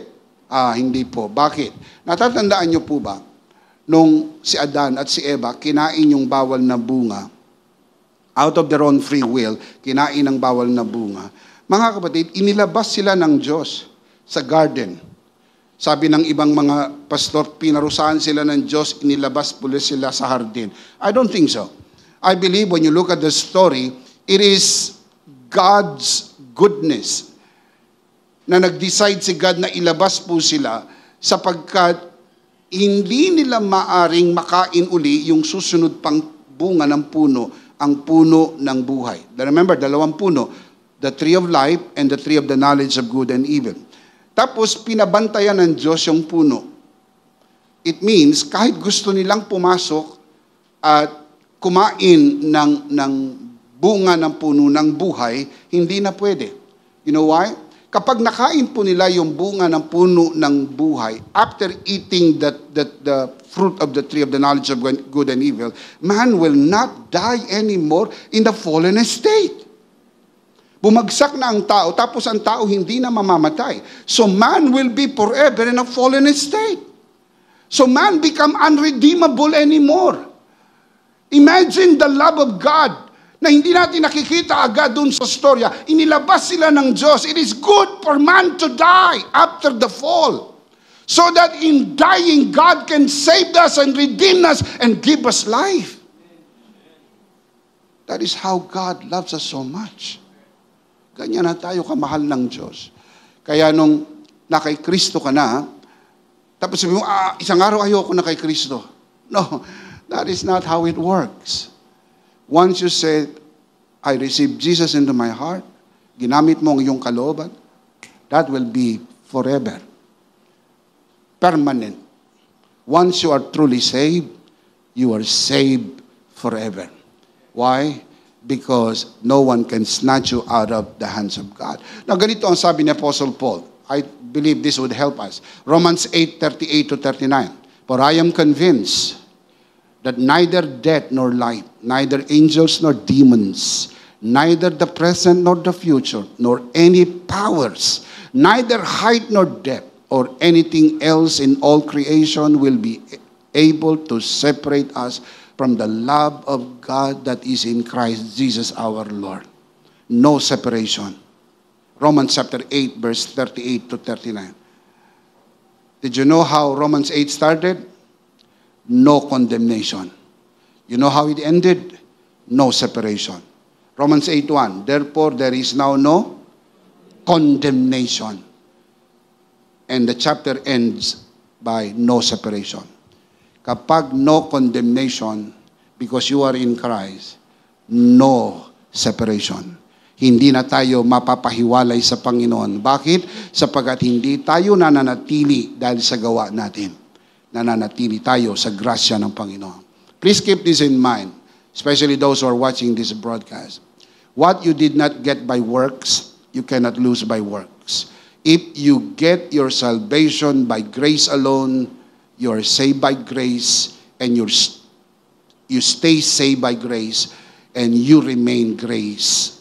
[SPEAKER 4] Hindi po. Bakit? Natatandaan niyo po ba, nung si Adan at si Eva, kinain yung bawal na bunga, out of their own free will, kinain ng bawal na bunga. Mga kapatid, inilabas sila ng Diyos sa garden. Sabi ng ibang mga pastor, pinarusahan sila ng Diyos, inilabas pula sila sa hardin. I don't think so. I believe when you look at the story, it is God's goodness na nag-decide si God na ilabas po sila sapagkat hindi nila maaring makain uli yung susunod pang bunga ng puno, ang puno ng buhay. Remember, dalawang puno, the tree of life and the tree of the knowledge of good and evil. Tapos, pinabantayan ng Diyos yung puno. It means, kahit gusto nilang pumasok at kumain ng bunga ng puno ng buhay, hindi na pwede. You know why? Kapag nakain po nila yung bunga ng puno ng buhay, after eating the fruit of the tree of the knowledge of good and evil, man will not die anymore in the fallen state. Bumagsak na ang tao, tapos ang tao hindi na mamamatay. So man will be forever in a fallen state. So man become unredeemable anymore. Imagine the love of God na hindi natin nakikita agad dun sa storya. Inilabas sila ng Diyos. It is good for man to die after the fall. So that in dying, God can save us and redeem us and give us life. That is how God loves us so much. Ganyan na tayo kamahal ng Diyos. Kaya nung nakay Kristo ka na, tapos sabi mo, isang araw ayoko na kay Kristo. No, that is not how it works. Once you say, I receive Jesus into my heart, ginamit mo ang iyong kalooban, that will be forever. Permanent. Once you are truly saved, you are saved forever. Why? Because no one can snatch you out of the hands of God. Now, ganito ang sabi ni Apostle Paul. I believe this would help us. Romans 8:38-39. For I am convinced that neither death nor life, neither angels nor demons, neither the present nor the future, nor any powers, neither height nor depth, or anything else in all creation will be able to separate us from the love of God that is in Christ Jesus our Lord. No separation. Romans chapter 8, verse 38-39. Did you know how Romans 8 started? No condemnation. You know how it ended? No separation. Romans 8:1. Therefore, there is now no condemnation. And the chapter ends by no separation. Kapag no condemnation, because you are in Christ, no separation. Hindi na tayo mapapahiwalay sa Panginoon. Bakit? Sapagat hindi tayo nananatili dahil sa gawa natin. Nananatili tayo sa grasya ng Panginoon. Please keep this in mind, especially those who are watching this broadcast. What you did not get by works, you cannot lose by works. If you get your salvation by grace alone, you are saved by grace, and you stay saved by grace, and you remain grace.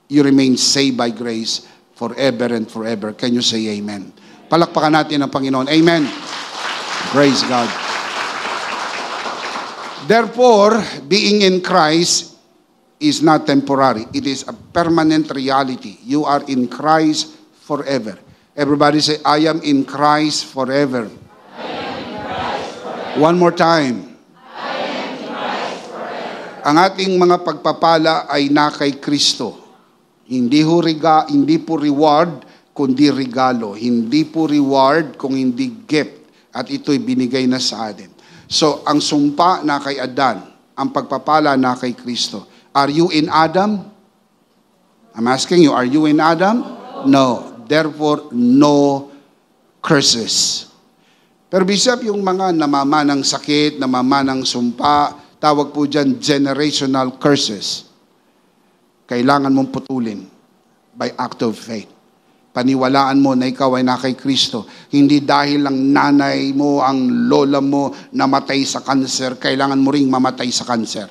[SPEAKER 4] You remain saved by grace forever and forever. Can you say amen? Palakpakan natin ang Panginoon. Amen. Praise God. Therefore, being in Christ is not temporary. It is a permanent reality. You are in Christ forever. Everybody say, I am in Christ forever.
[SPEAKER 2] I am in Christ forever.
[SPEAKER 4] One more time.
[SPEAKER 2] I am in Christ forever.
[SPEAKER 4] Ang ating mga pagpapala ay na kay Kristo. Hindi po reward, kundi regalo. Hindi po reward kung hindi gift. At ito'y binigay na sa atin. So, ang sumpa na kay Adan, ang pagpapala na kay Kristo. Are you in Adam? I'm asking you, are you in Adam? No. Therefore, no curses. Pero Bishop, yung mga namamanang sakit, namamanang sumpa, tawag po dyan generational curses. Kailangan mong putulin by act of faith. Paniwalaan mo na ikaw ay na kay Kristo. Hindi dahil lang nanay mo, ang lola mo namatay sa kanser, kailangan mo ring mamatay sa kanser.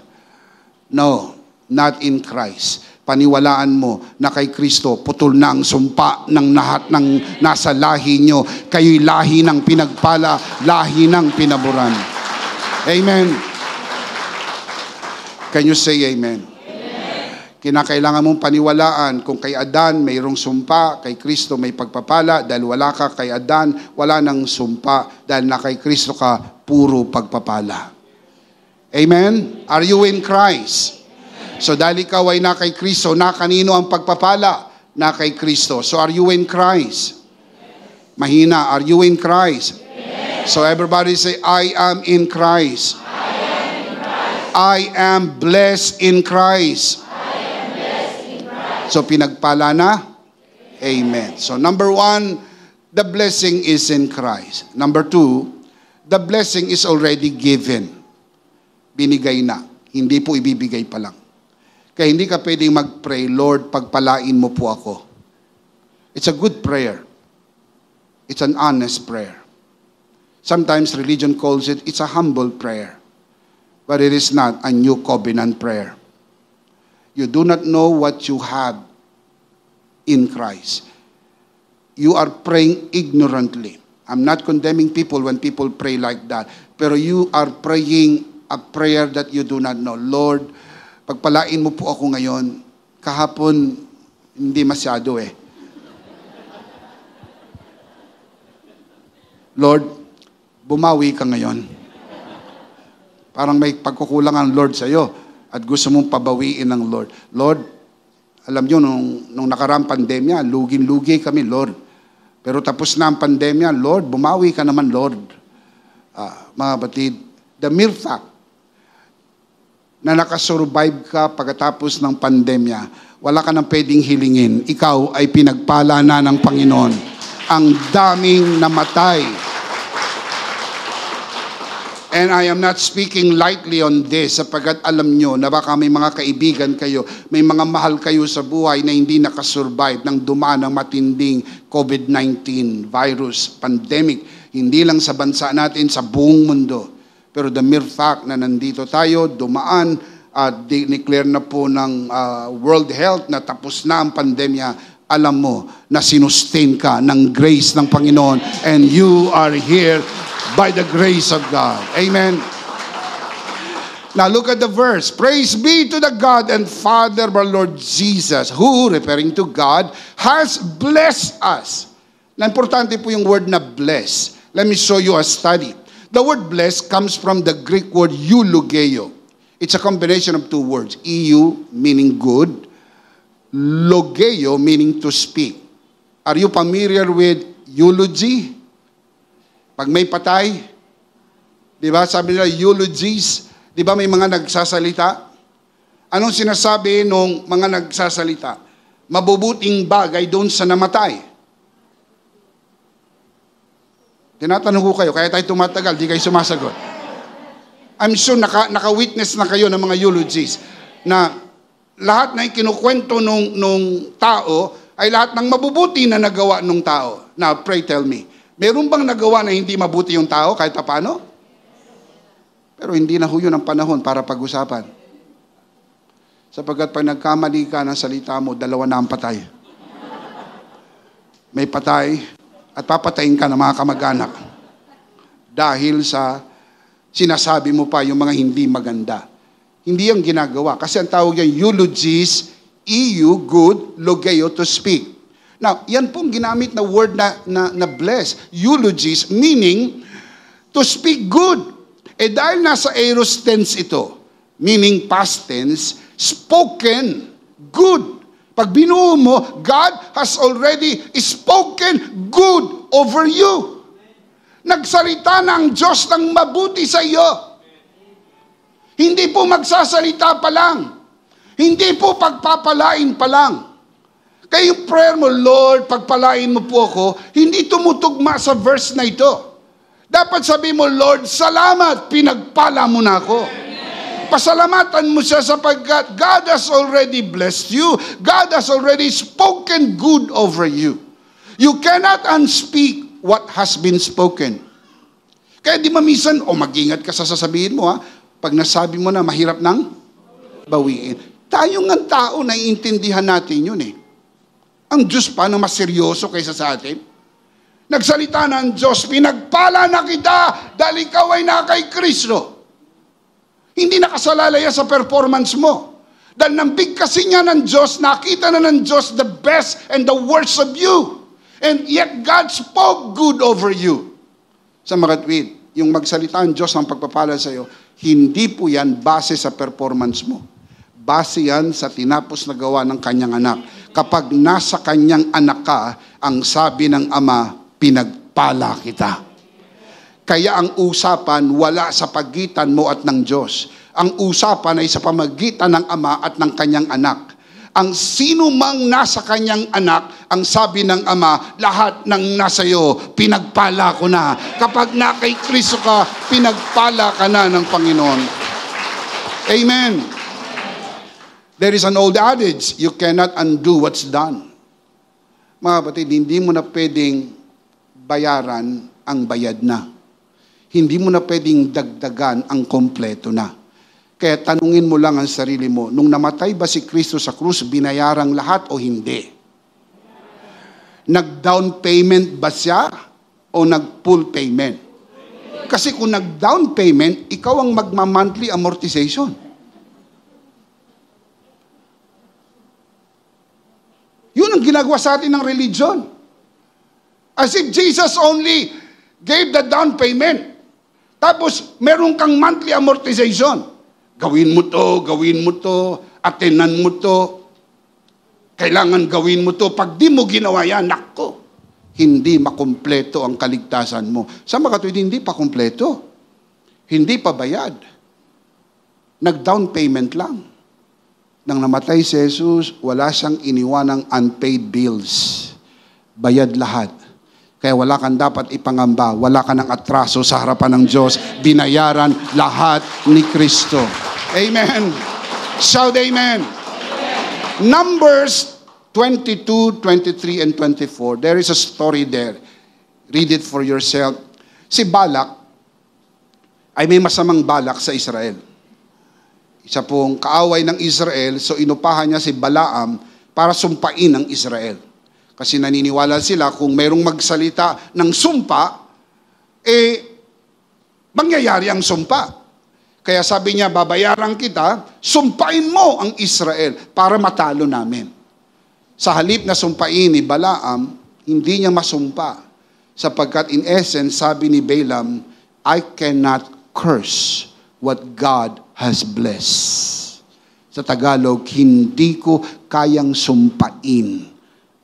[SPEAKER 4] No, not in Christ. Paniwalaan mo na kay Kristo, putol na ang sumpa ng lahat ng nasa lahi nyo. Kayo'y lahi ng pinagpala, lahi ng pinaburan. Amen. Can you say amen? Kinakailangan mong paniwalaan kung kay Adan mayroong sumpa, kay Kristo may pagpapala. Dahil wala ka kay Adan, wala nang sumpa. Dahil na kay Kristo ka, puro pagpapala. Amen? Are you in Christ? So dahil ikaw ay na kay Kristo, na kanino ang pagpapala? Na kay Kristo. So are you in Christ? Mahina, are you in Christ? So everybody say, I am in Christ. I am blessed in Christ. So pinagpala na? Amen. So number 1, the blessing is in Christ. Number 2, the blessing is already given. Binigay na. Hindi po ibibigay pa lang. Kaya hindi ka pwedeng mag-pray, Lord, pagpalain mo po ako. It's a good prayer. It's an honest prayer. Sometimes religion calls it's a humble prayer. But it is not a new covenant prayer. You do not know what you have in Christ. You are praying ignorantly. I'm not condemning people when people pray like that. Pero you are praying a prayer that you do not know. Lord, pagpalain mo po ako ngayon. Kahapon, hindi masyado eh. Lord, bumawi ka ngayon. Parang may pagkukulang ang Lord sa iyo. At gusto mong pabawiin ng Lord. Lord, alam nyo, nung nakaraang pandemya, lugin-lugi kami, Lord. Pero tapos na ang pandemya, Lord, bumawi ka naman, Lord. Mga batid, the mere fact na nakasurvive ka pagkatapos ng pandemya, wala ka nang pwedeng hilingin. Ikaw ay pinagpala na ng Panginoon. Ang daming namatay. And I am not speaking lightly on this sapagkat alam nyo na baka may mga kaibigan kayo, may mga mahal kayo sa buhay na hindi nakasurvive ng dumaan ng matinding COVID-19 virus, pandemic. Hindi lang sa bansa natin, sa buong mundo. Pero the mere fact na nandito tayo, dumaan, declare na po ng World Health na tapos na ang pandemya, alam mo na sinustain ka ng grace ng Panginoon and you are here by the grace of God. Amen. Now look at the verse. Praise be to the God and Father of our Lord Jesus, who, referring to God, has blessed us. Na importante po yung word na bless. Let me show you a study. The word bless comes from the Greek word eulogeo. It's a combination of two words. Eu meaning good, logeo meaning to speak. Are you familiar with eulogy? Pag may patay, di ba, sabi nila eulogies, di ba may mga nagsasalita? Anong sinasabi nung mga nagsasalita? Mabubuting bagay doon sa namatay. Tinatanong ko kayo, kaya tayo tumatagal, di kayo sumasagot. I'm sure naka-witness na kayo ng mga eulogies na lahat na kinukwento nung tao ay lahat ng mabubuti na nagawa nung tao. Now, pray tell me, meron bang nagawa na hindi mabuti yung tao kahit paano? Pero hindi na ho yun ang panahon para pag-usapan. Sapagkat pag nagkamali ka ng salita mo, 2 na ang patay. May patay at papatayin ka ng mga kamag-anak. Dahil sa sinasabi mo pa yung mga hindi maganda. Hindi yung ginagawa. Kasi ang tawag yan, eulogies, EU, good, logeo, to speak. Now, yan pong ginamit na word na bless. Eulogies, meaning to speak good. Dahil nasa aorist tense ito, meaning past tense, spoken good. Pag binuo mo, God has already spoken good over you. Nagsalita na ang Diyos ng mabuti sa iyo. Hindi po magsasalita pa lang. Hindi po pagpapalain pa lang. Kaya yung prayer mo, Lord, pagpalain mo po ako, hindi tumutugma sa verse na ito. Dapat sabi mo, Lord, salamat, pinagpala mo na ako. Pasalamatan mo siya sapagkat God has already blessed you. God has already spoken good over you. You cannot unspeak what has been spoken. Kaya di mamisan, mag-ingat ka sa sasabihin mo, ha? Pag nasabi mo na, mahirap nang bawiin. Tayo ng tao, naiintindihan natin yun eh. Ang Diyos pa na mas seryoso kaysa sa atin. Nagsalita ng Diyos, pinagpala na kita dahil ikaw ay na kay Kristo. Hindi nakasalalaya sa performance mo. Dahil nang bigkasin niya ng Diyos, nakita na ng Diyos the best and the worst of you. And yet God spoke good over you. Sa mga tweet, yung magsalita ang Diyos ng pagpapala sa iyo, hindi po yan base sa performance mo. Base yan sa tinapos na gawa ng kanyang anak. Kapag nasa kanyang anak ka, ang sabi ng Ama, pinagpala kita. Kaya ang usapan wala sa pagitan mo at ng Diyos. Ang usapan ay sa pamagitan ng Ama at ng kanyang anak. Ang sino mang nasa kanyang anak, ang sabi ng Ama, lahat ng nasa iyo, pinagpala ko na. Kapag na kay Kristo ka, pinagpala ka na ng Panginoon. Amen. There is an old adage, you cannot undo what's done. Mga kapatid, hindi mo na pwedeng bayaran ang bayad na. Hindi mo na pwedeng dagdagan ang kompleto na. Kaya tanungin mo lang ang sarili mo, nung namatay ba si Kristo sa krus, binayarang lahat o hindi? Nag-down payment ba siya o nag-full payment? Kasi kung nag-down payment, ikaw ang magma-monthly amortization. Yun ang ginagawa sa atin ng religion. As if Jesus only gave the down payment. Tapos, meron kang monthly amortization. Gawin mo to, attenan mo to. Kailangan gawin mo to. Pag di mo ginawa yan, nako, hindi makumpleto ang kaligtasan mo. Sa mga tuwid, hindi pa kumpleto. Hindi pa bayad. Nag-down payment lang. Nang namatay si Jesus, wala siyang iniwanang unpaid bills. Bayad lahat. Kaya wala kang dapat ipangamba, wala ka ng atraso sa harapan ng Diyos. Binayaran lahat ni Kristo. Amen. Shout amen. Numbers 22, 23, and 24. There is a story there. Read it for yourself. Si Balak ay may masamang balak sa Israel. Isa pong kaaway ng Israel, so inupahan niya si Balaam para sumpain ang Israel. Kasi naniniwala sila kung mayroong magsalita ng sumpa, mangyayari ang sumpa. Kaya sabi niya, babayaran kita, sumpain mo ang Israel para matalo namin. Sa halip na sumpain ni Balaam, hindi niya masumpa. Sapagkat in essence, sabi ni Balaam, I cannot curse what God has blessed. Sa Tagalog, hindi ko kayang sumpain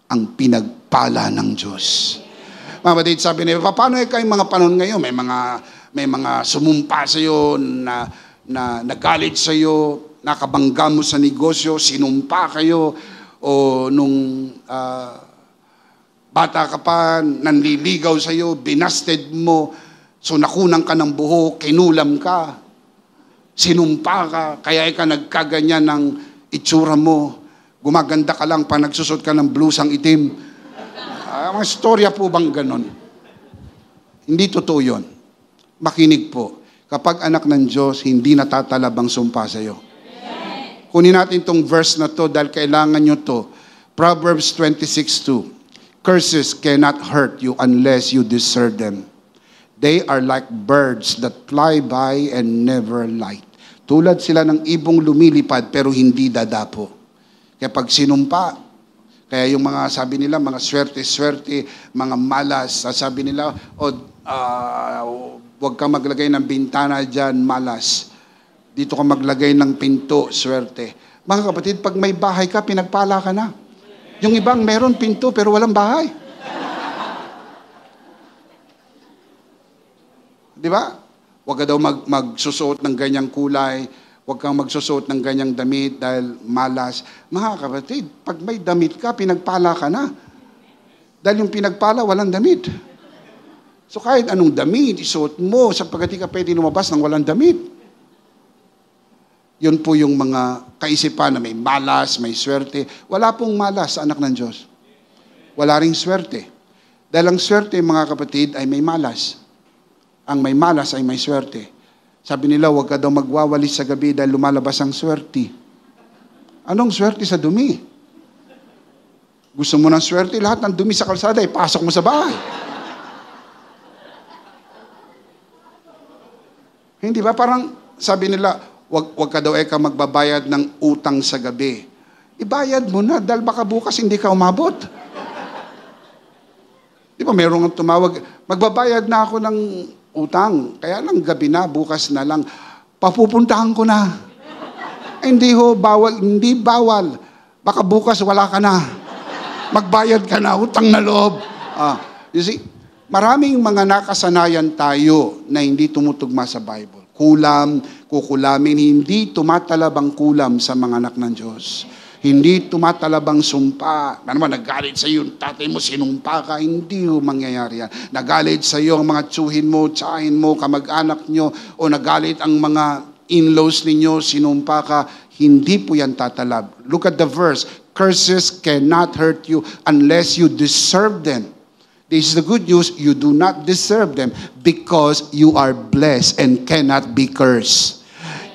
[SPEAKER 4] ang pinagpala ng Diyos. Mga kapatid, sabi niya, paano kayong mga panahon ngayon? May mga sumumpa sa iyo na nagalit sa iyo, nakabangga mo sa negosyo, sinumpa kayo, o nung bata ka pa, nanliligaw sa iyo, binasted mo, so nakunan ka ng buhok, kinulam ka, sinumpa ka, kaya ka nagkaganyan ng itsura mo, gumaganda ka lang pa nagsusot ka ng blusang itim. Mga istorya po bang ganon? Hindi totoo yun. Makinig po. Kapag anak ng Diyos, hindi natatalabang sumpa sa iyo. Kunin natin itong verse na to dahil kailangan nyo to. Proverbs 26:2. Curses cannot hurt you unless you deserve them. They are like birds that fly by and never light. Tulad sila ng ibong lumilipad pero hindi dadapo. Kaya pag sinumpa, kaya yung mga sabi nila, mga swerte-swerte, mga malas, sabi nila, huwag kang maglagay ng bintana dyan, malas. Dito ka maglagay ng pinto, swerte. Mga kapatid, pag may bahay ka, pinagpala ka na. Yung ibang meron pinto pero walang bahay. Di ba? Huwag ka daw magsusuot ng ganyang kulay. Huwag kang magsusuot ng ganyang damit dahil malas. Mga kapatid, pag may damit ka, pinagpala ka na. Dahil yung pinagpala, walang damit. So kahit anong damit, isuot mo sapagkat di ka pwede lumabas ng walang damit. Yun po yung mga kaisipan na may malas, may swerte. Wala pong malas sa anak ng Diyos. Wala ring swerte. Dahil ang swerte, mga kapatid, ay may malas. Ang may malas ay may swerte. Sabi nila, huwag ka daw magwawalis sa gabi dahil lumalabas ang swerte. Anong swerte sa dumi? Gusto mo ng swerte? Lahat ng dumi sa kalsada, ipasok mo sa bahay. Hindi ba? Parang sabi nila, wag ka daw magbabayad ng utang sa gabi. Ibayad mo na dahil baka bukas hindi ka umabot. Di ba merong tumawag, magbabayad na ako ng utang, kaya lang gabi na, bukas na lang, papupuntahan ko na. Hindi bawal. Baka bukas wala ka na. Magbayad ka na, utang na loob. You see, maraming mga nakasanayan tayo na hindi tumutugma sa Bible. Kukulamin, hindi tumatalabang kulam sa mga anak ng Diyos. Hindi tumatalabang sumpa. Ano ba, nagalit sa iyo yung tatay mo, sinumpa ka. Hindi ho mangyayari yan. Nagalit sa iyo ang mga tsuhin mo, tsahin mo, kamag-anak nyo, o nagalit ang mga in-laws ninyo, sinumpa ka. Hindi po yan tatalab. Look at the verse. Curses cannot hurt you unless you deserve them. This is the good news. You do not deserve them because you are blessed and cannot be cursed.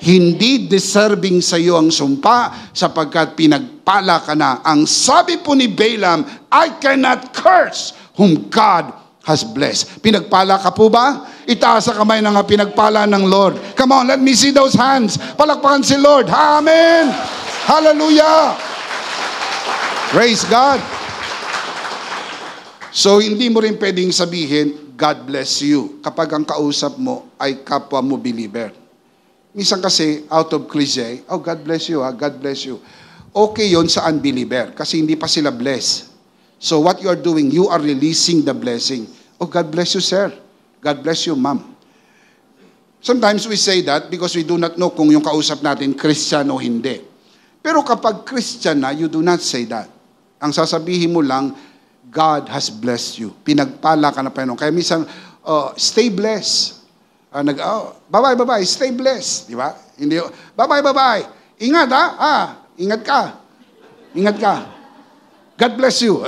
[SPEAKER 4] Hindi deserving sa iyo ang sumpa sapagkat pinagpala ka na. Ang sabi po ni Balaam, I cannot curse whom God has blessed. Pinagpala ka po ba? Itaas sa kamay ng pinagpala ng Lord. Come on, let me see those hands. Palakpakan si Lord. Amen. Hallelujah. Praise God. So, hindi mo rin pwedeng sabihin, God bless you, kapag ang kausap mo ay kapwa mo believer. Minsan kasi, out of cliche, oh, God bless you, God bless you. Okay yon sa unbeliever, kasi hindi pa sila blessed. So, what you are doing, you are releasing the blessing. Oh, God bless you, sir. God bless you, ma'am. Sometimes we say that because we do not know kung yung kausap natin, Christian o hindi. Pero kapag Christian na, you do not say that. Ang sasabihin mo lang, God has blessed you. Pinagpala ka na Panginoon. Kaya minsan, stay blessed. Bye-bye, stay blessed. Di ba? Hindi, bye-bye. Ingat ingat ka. Ingat ka. God bless you.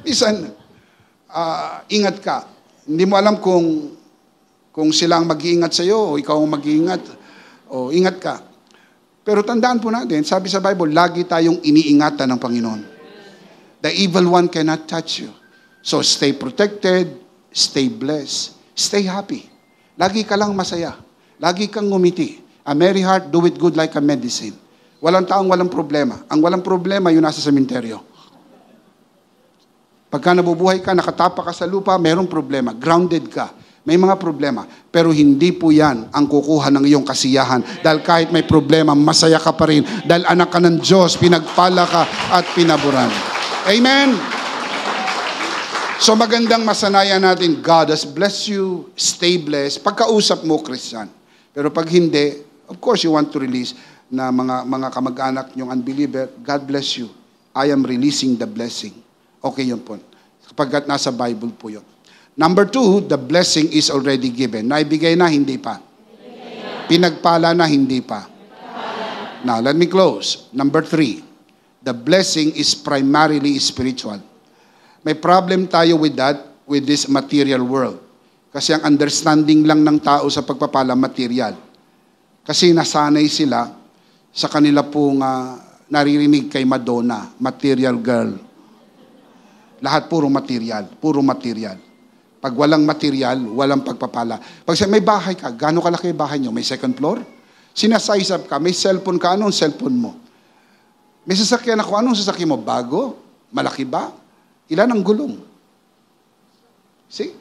[SPEAKER 4] Minsan, ingat ka. Hindi mo alam kung sila ang mag-iingat sa iyo o ikaw ang mag-iingat. O ingat ka. Pero tandaan po natin, sabi sa Bible, lagi tayong iniingatan ng Panginoon. The evil one cannot touch you. So stay protected, stay blessed, stay happy. Lagi ka lang masaya. Lagi kang ngumiti. A merry heart, do it good like a medicine. Walang taong walang problema. Ang walang problema, yun nasa sementeryo. Pagka nabubuhay ka, nakatapa ka sa lupa, mayroong problema. Grounded ka. May mga problema. Pero hindi po yan ang kukuha ng iyong kasiyahan. Dahil kahit may problema, masaya ka pa rin. Dahil anak ka ng Diyos, pinagpala ka at pinaburan. Amen? So magandang masanayan natin, God has blessed you, stay blessed. Pagkausap mo, Christian. Pero pag hindi, of course you want to release na mga kamag-anak niyong unbeliever, God bless you. I am releasing the blessing. Okay yun po. Kapag nasa Bible po yun. Number 2, the blessing is already given. Naibigay na, hindi pa. Pinagpala na, hindi pa. Now, let me close. Number 3, the blessing is primarily spiritual. May problem tayo with that, with this material world. Kasi ang understanding lang ng tao sa pagpapala, material. Kasi nasanay sila sa kanila pong naririnig kay Madonna, material girl. Lahat puro material, puro material. Pag walang material, walang pagpapala. Pag may bahay ka, gaano kalaki bahay nyo? May second floor? Sinasize up ka, may cellphone ka, anong cellphone mo? May sasakyan ako, anong sasakyan mo? Bago? Malaki ba? Ilan ang gulong? See?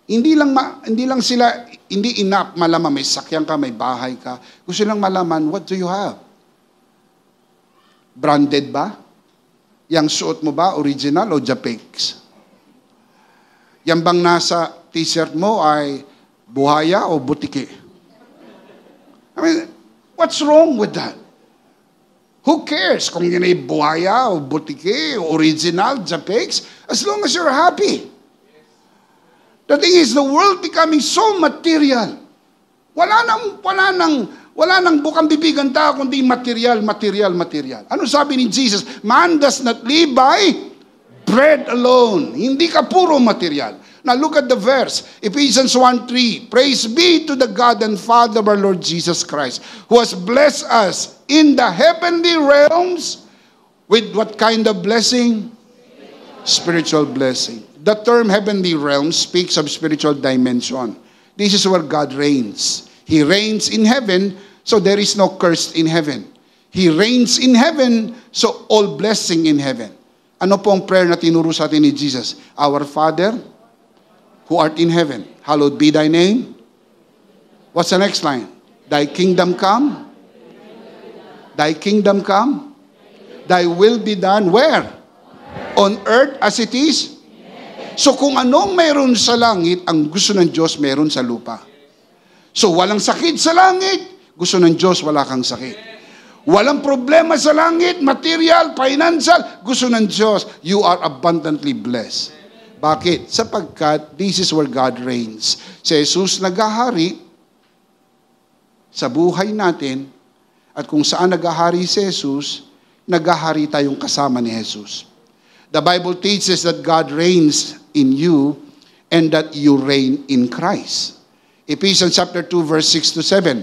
[SPEAKER 4] Hindi lang sila, hindi enough malaman, may sasakyan ka, may bahay ka. Gusto lang malaman, what do you have? Branded ba? Yang suot mo ba, original o Japex? Yang bang nasa t-shirt mo ay buhaya o butiki? I mean, what's wrong with that? Who cares kung yun ay buhaya o butiki, o original, Japex? As long as you're happy. The thing is, the world becoming so material. Wala nang bukang bibigan tao kundi material. Ano sabi ni Jesus? Man does not live by bread alone. Hindi ka puro material. Now look at the verse. Ephesians 1:3. Praise be to the God and Father of our Lord Jesus Christ, who has blessed us in the heavenly realms with what kind of blessing? Spiritual blessing. The term heavenly realm speaks of spiritual dimension. This is where God reigns. He reigns in heaven So there is no curse in heaven. He reigns in heaven, so all blessing in heaven. Ano po ang prayer na tinuro sa atin ni Jesus? Our Father, who art in heaven, hallowed be thy name. What's the next line? Thy kingdom come. Thy kingdom come. Thy will be done where? On earth as it is. So kung anong meron sa langit, ang gusto ng Diyos meron sa lupa. So walang sakit sa langit, gusto ng Diyos wala kang sakit. Walang problema sa langit, material, financial, gusto ng Diyos, you are abundantly blessed. Bakit? Sapagkat this is where God reigns. Si Jesus naghahari sa buhay natin, at kung saan naghahari si Jesus, naghahari tayong kasama ni Jesus. The Bible teaches that God reigns in you and that you reign in Christ. Ephesians chapter 2 verse 6 to 7.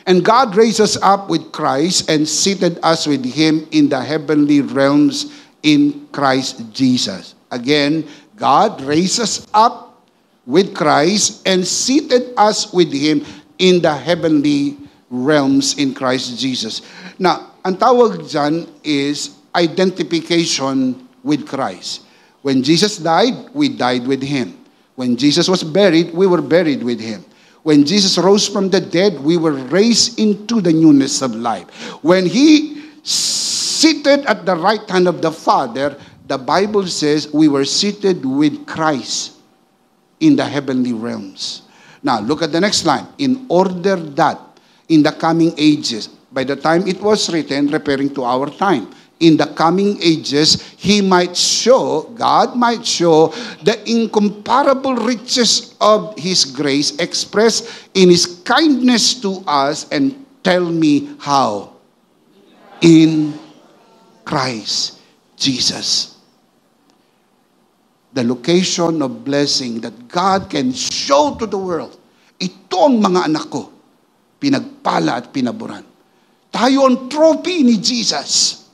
[SPEAKER 4] And God raised us up with Christ and seated us with Him in the heavenly realms in Christ Jesus. Again, God raised us up with Christ and seated us with Him in the heavenly realms in Christ Jesus. Now, ang tawag dyan is identification with Christ. When Jesus died, we died with Him. When Jesus was buried, we were buried with Him. When Jesus rose from the dead, we were raised into the newness of life. When He seated at the right hand of the Father, the Bible says we were seated with Christ in the heavenly realms. Now, look at the next line. In order that in the coming ages, by the time it was written, referring to our time, in the coming ages, God might show the incomparable riches of His grace expressed in His kindness to us, and tell me how. In Christ Jesus. The location of blessing that God can show to the world. Ito ang mga anak ko, pinagpala at pinaboran. Tayo ang trophy ni Jesus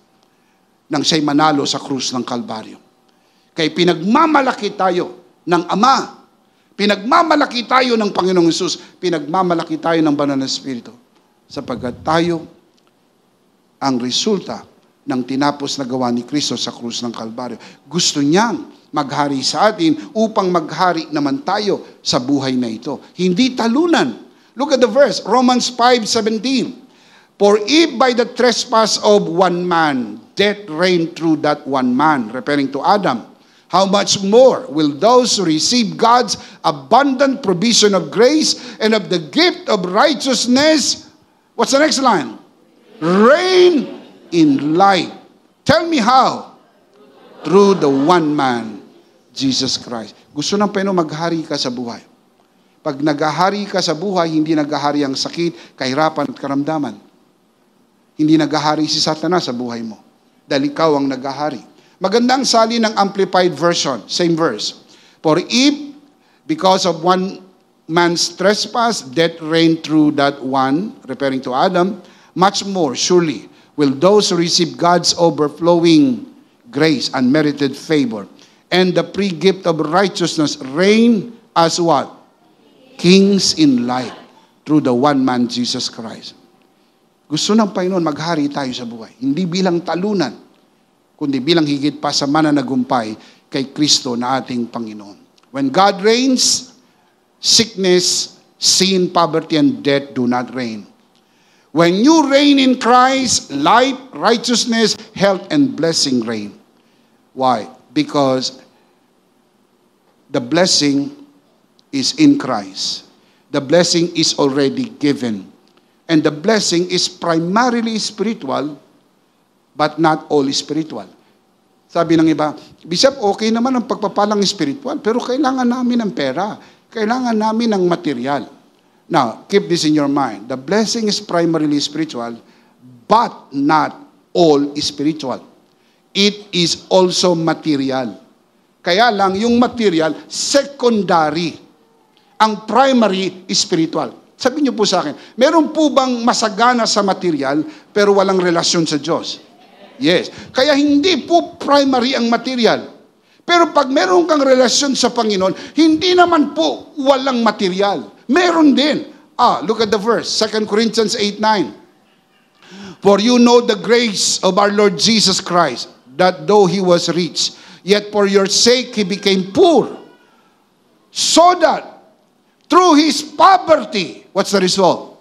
[SPEAKER 4] nang siya'y manalo sa krus ng Kalbaryo. Kaya pinagmamalaki tayo ng Ama. Pinagmamalaki tayo ng Panginoong Hesus. Pinagmamalaki tayo ng Banal na Espiritu. Sapagkat tayo ang resulta ng tinapos na gawa ni Kristo sa krus ng Kalbaryo. Gusto niyang maghari sa atin upang maghari naman tayo sa buhay na ito. Hindi talunan. Look at the verse, Romans 5:17. For if by the trespass of one man, death reigned through that one man, referring to Adam, how much more will those who receive God's abundant provision of grace and of the gift of righteousness, what's the next line? Reign in life. Tell me how? Through the one man, Jesus Christ. Gusto ng Panginoon maghari ka sa buhay. Pag naghahari ka sa buhay, hindi naghahari ang sakit, kahirapan at karamdaman. Hindi naghahari si Satanas sa buhay mo. Dahil ikaw ang naghahari. Magandang sali ng Amplified Version, same verse. For if, because of one man's trespass, death reigned through that one, referring to Adam, much more surely will those who receive God's overflowing grace, unmerited favor, and the free gift of righteousness reign as what? Kings in life through the one man, Jesus Christ. Gusto ng Panginoon maghari tayo sa buhay. Hindi bilang talunan, kundi bilang higit pa sa mananagumpay kay Kristo na ating Panginoon. When God reigns, sickness, sin, poverty, and death do not reign. When you reign in Christ, life, righteousness, health, and blessing reign. Why? Because the blessing is in Christ. The blessing is already given. And the blessing is primarily spiritual, but not all spiritual. Sabi ng iba, Bishop, okay naman ang pagpapalang spiritual, pero kailangan namin ng pera. Kailangan namin ng material. Now, keep this in your mind. The blessing is primarily spiritual, but not all spiritual. It is also material. Kaya lang, yung material, secondary. Ang primary, spiritual. Sabi niyo po sa akin, meron po bang masagana sa material pero walang relasyon sa Diyos? Yes. Kaya hindi po primary ang material. Pero pag meron kang relasyon sa Panginoon, hindi naman po walang material. Meron din. Look at the verse, 2 Corinthians 8:9. For you know the grace of our Lord Jesus Christ, that though He was rich, yet for your sake He became poor, so that through His poverty, what's the result?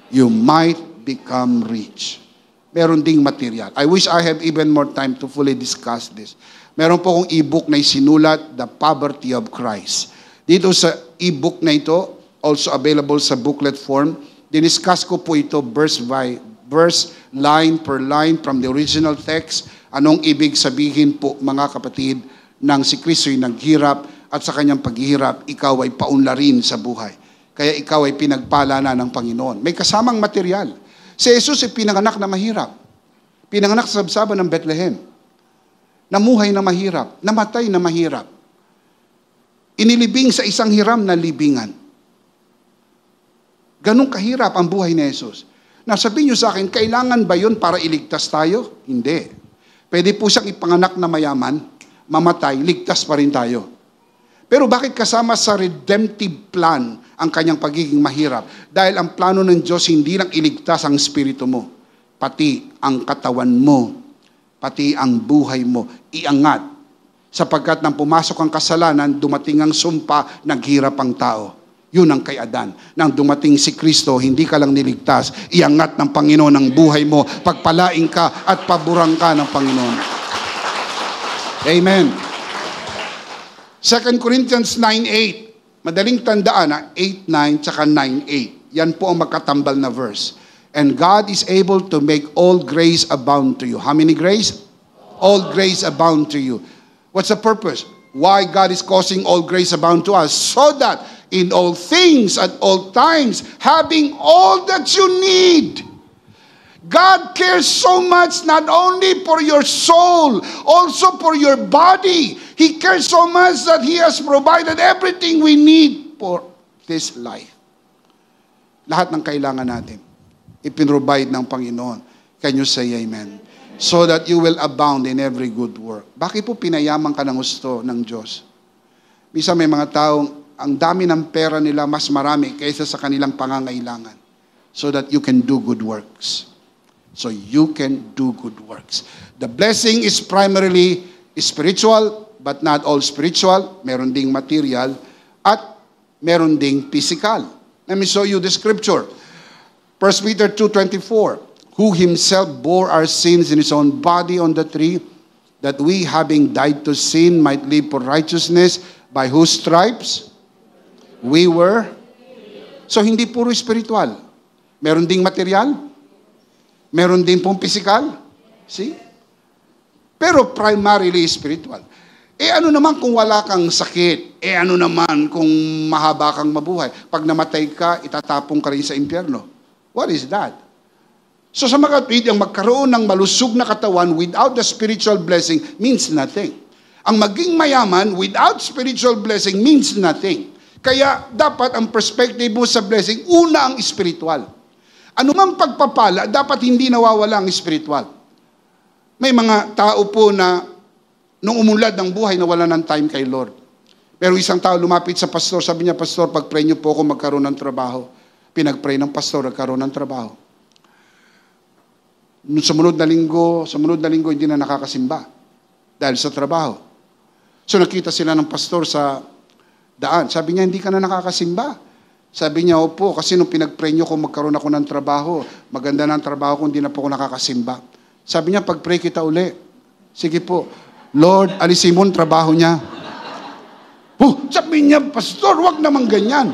[SPEAKER 4] You might become rich. Meron ding material. I wish I have even more time to fully discuss this. Meron po akong e-book na isinulat, The Poverty of Christ. Dito sa e-book na ito, also available sa booklet form, diniscuss ko po ito verse by verse, line per line from the original text. Anong ibig sabihin po, mga kapatid, nang si Kristo'y naghirap at sa kanyang paghihirap, ikaw ay paunlarin sa buhay. Kaya ikaw ay pinagpala na ng Panginoon. May kasamang material. Si Jesus ay pinanganak na mahirap. Pinanganak sa sabsaban ng Bethlehem. Namuhay na mahirap. Namatay na mahirap. Inilibing sa isang hiram na libingan. Ganong kahirap ang buhay ni Jesus. Sabihin niyo sa akin, kailangan ba yun para iligtas tayo? Hindi. Pwede po siyang ipanganak na mayaman, mamatay, ligtas pa rin tayo. Pero bakit kasama sa redemptive plan ang kanyang pagiging mahirap? Dahil ang plano ng Diyos hindi lang iligtas ang espiritu mo, pati ang katawan mo, pati ang buhay mo, iangat. Sapagkat nang pumasok ang kasalanan, dumating ang sumpa, naghirap ang tao. Yun ang kay Adan. Nang dumating si Kristo, hindi ka lang niligtas, iangat ng Panginoon ang buhay mo, pagpalain ka at paburang ka ng Panginoon. Amen. 2 Corinthians 9:8. Madaling tandaan, 8:9 tsaka 9:8. Yan po ang magkatambal na verse. And God is able to make all grace abound to you. How many grace? All grace abound to you. What's the purpose? Why God is causing all grace abound to us? So that in all things at all times, having all that you need. God cares so much not only for your soul, also for your body. He cares so much that He has provided everything we need for this life. Lahat ng kailangan natin, ipinrovide ng Panginoon. Can you say amen? So that you will abound in every good work. Bakit po pinayaman ka ng gusto ng Diyos? Minsan may mga taong ang dami ng pera nila mas marami kaysa sa kanilang pangangailangan. So that you can do good works. So you can do good works. The blessing is primarily spiritual, but not all spiritual. Meron ding material at meron ding physical. Let me show you the scripture. 1 Peter 2:24. Who Himself bore our sins in His own body on the tree, that we, having died to sin, might live for righteousness, by whose stripes we were. So hindi puro spiritual. Meron ding material. Meron din pong physical. See? Pero primarily spiritual. Ano naman kung wala kang sakit? Ano naman kung mahaba kang mabuhay? Pag namatay ka, itatapong ka rin sa impyerno. What is that? So sa mga kapatid, ang magkaroon ng malusog na katawan without the spiritual blessing means nothing. Ang maging mayaman without spiritual blessing means nothing. Kaya dapat ang perspective mo sa blessing, una ang spiritual. Ano mang pagpapala, dapat hindi nawawala ang spiritual. May mga tao po na nung umunlad ng buhay, nawala ng time kay Lord. Pero isang tao lumapit sa pastor, sabi niya, Pastor, pag-pray niyo po ako magkaroon ng trabaho. Pinag-pray ng pastor, nagkaroon ng trabaho. Nung sumunod na linggo, hindi na nakakasimba dahil sa trabaho. So nakita sila ng pastor sa daan. Sabi niya, hindi ka na nakakasimba. Sabi niya, opo, kasi nung pinag-pray niyo kung magkaroon ako ng trabaho, maganda na ang trabaho kung hindi na po ako nakakasimba. Sabi niya, pag-pray kita uli. Sige po, Lord, alisin mo ang trabaho niya. Sabi niya, Pastor, wag naman ganyan.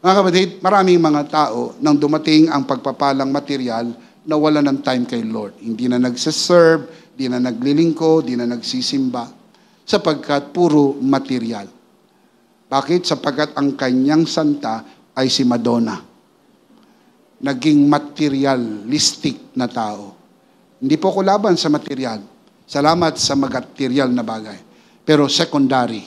[SPEAKER 4] Mga kapatid, maraming mga tao nang dumating ang pagpapalang material na wala ng time kay Lord. Hindi na nagsiserve, hindi na naglilingko, hindi na nagsisimba, sapagkat puro material. Bakit? Sapagkat ang kanyang santa ay si Madonna. Naging materialistic na tao. Hindi po ko laban sa material. Salamat sa material na bagay. Pero secondary,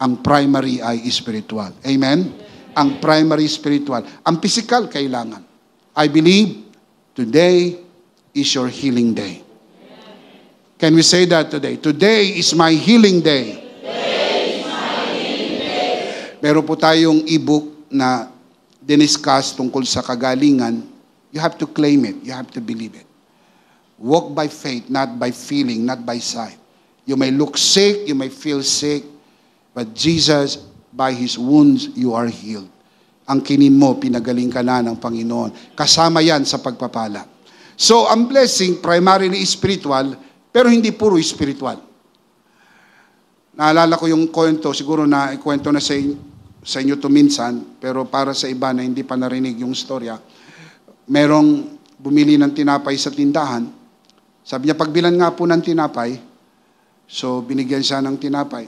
[SPEAKER 4] ang primary ay spiritual. Amen? Ang primary spiritual. Ang physical kailangan. I believe today is your healing day. Can we say that today? Today is my healing day.
[SPEAKER 2] Today is my healing day.
[SPEAKER 4] Meron po tayong e-book na diniscuss tungkol sa kagalingan, you have to claim it. You have to believe it. Walk by faith, not by feeling, not by sight. You may look sick, you may feel sick, but Jesus, by His wounds, you are healed. Ang kinin mo, pinagaling ka na ng Panginoon. Kasama yan sa pagpapala. So, ang blessing, primarily spiritual, pero hindi puro spiritual. Naalala ko yung kwento, siguro na ikwento na sa inyo to minsan, pero para sa iba na hindi pa narinig yung storya, merong bumili ng tinapay sa tindahan. Sabi niya, pagbilan nga po ng tinapay, so binigyan siya ng tinapay.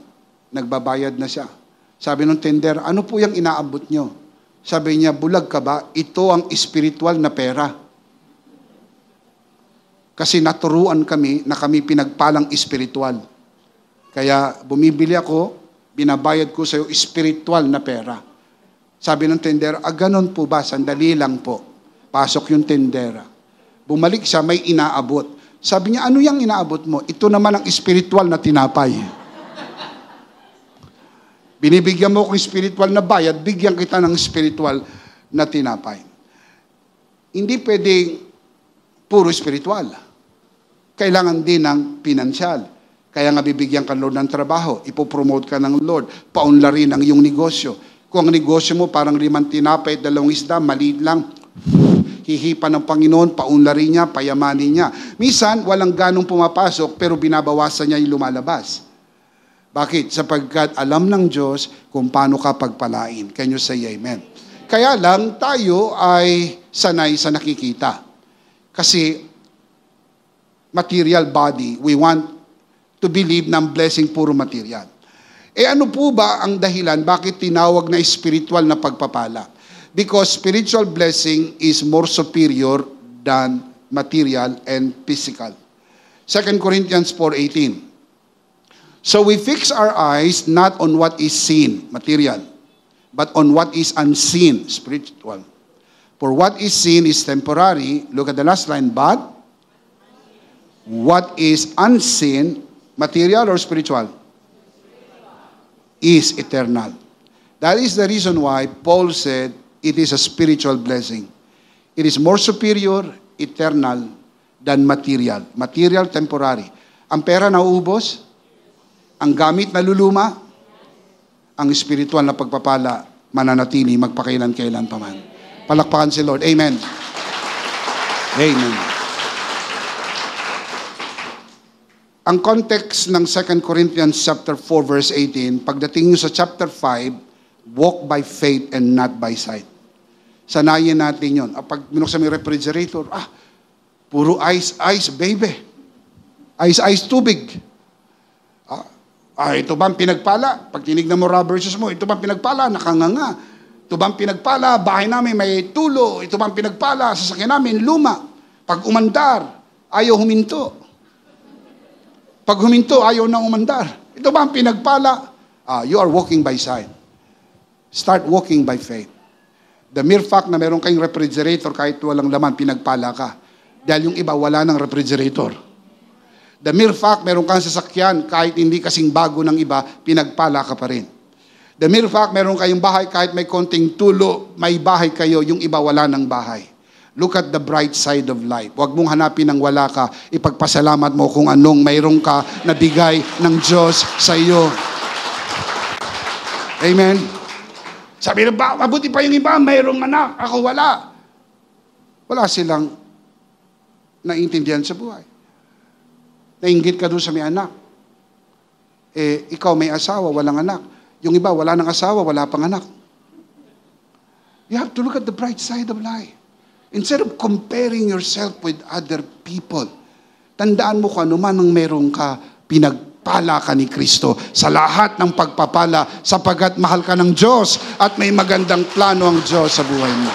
[SPEAKER 4] Nagbabayad na siya. Sabi ng tender, ano po yung inaabot nyo? Sabi niya, bulag ka ba? Ito ang spiritual na pera. Kasi naturuan kami na kami pinagpalang spiritual. Kaya bumibili ako, binabayad ko sa iyo spiritual na pera. Sabi ng tender, ganon po ba? Sandali lang po. Pasok yung tendera. Bumalik siya, may inaabot. Sabi niya, ano yung inaabot mo? Ito naman ang spiritual na tinapay. Binibigyan mo ko spiritual na bayad, bigyan kita ng spiritual na tinapay. Hindi pwedeng puro spiritual. Kailangan din ng pinansyal. Kaya nga bibigyan ka Lord ng trabaho, ipopromote ka ng Lord, paunlarin ang iyong negosyo. Kung ang negosyo mo parang 5 tinapay at 2 isda, maliit lang, hihipa ng Panginoon, paunlarin niya, payamanin niya. Minsan, walang ganong pumapasok, pero binabawasan niya yung lumalabas. Bakit? Sapagkat alam ng Diyos kung paano ka pagpalain. Can you say amen? Kaya lang, tayo ay sanay sa nakikita. Kasi, material body, we want to believe ng blessing puro material. Ano po ba ang dahilan bakit tinawag na spiritual na pagpapala? Because spiritual blessing is more superior than material and physical. 2 Corinthians 4:18. So we fix our eyes not on what is seen, material, but on what is unseen, spiritual. For what is seen is temporary. Look at the last line, but what is unseen, material or spiritual, is eternal. That is the reason why Paul said it is a spiritual blessing. It is more superior, eternal, than material. Material, temporary. Ang pera nauubos, ang gamit naluluma, ang spiritual na pagpapala mananatili magpakailan-kailan pa man. Palakpakan si Lord. Amen. Amen. Ang context ng 2 Corinthians chapter 4 verse 18, pagdating nyo sa chapter 5, walk by faith and not by sight. Sanayin natin yun. Pag binuksan mo yung refrigerator, puro ice, baby. Ice, tubig. Ito bang pinagpala? Pag tinignan mo rubber shoes mo, ito bang pinagpala? Nakanganga. Ito bang pinagpala? Bahay namin may tulo. Ito bang pinagpala? Sasakyan namin, luma. Pag umandar, ayaw huminto. Pag huminto, ayaw na umandar. Ito bang pinagpala? You are walking by sight. Start walking by faith. The mere fact na meron kayong refrigerator kahit walang laman, pinagpala ka. Dahil yung iba, wala ng refrigerator. The mere fact, meron kang sasakyan kahit hindi kasing bago ng iba, pinagpala ka pa rin. The mere fact, meron kayong bahay kahit may konting tulo, may bahay kayo, yung iba wala ng bahay. Look at the bright side of life. Huwag mong hanapin ng wala ka, ipagpasalamat mo kung anong mayroon ka na bigay ng Diyos sa iyo. Amen? Sabi na ba, mabuti pa yung iba, mayroong anak, ako wala. Wala silang naintindihan sa buhay. Nainggit ka doon sa may anak. Ikaw may asawa, walang anak. Yung iba, wala ng asawa, wala pang anak. You have to look at the bright side of life. Instead of comparing yourself with other people, tandaan mo kung ano man ang meron ka, pinagpala ka ni Kristo sa lahat ng pagpapala sapagkat mahal ka ng Diyos at may magandang plano ang Diyos sa buhay mo.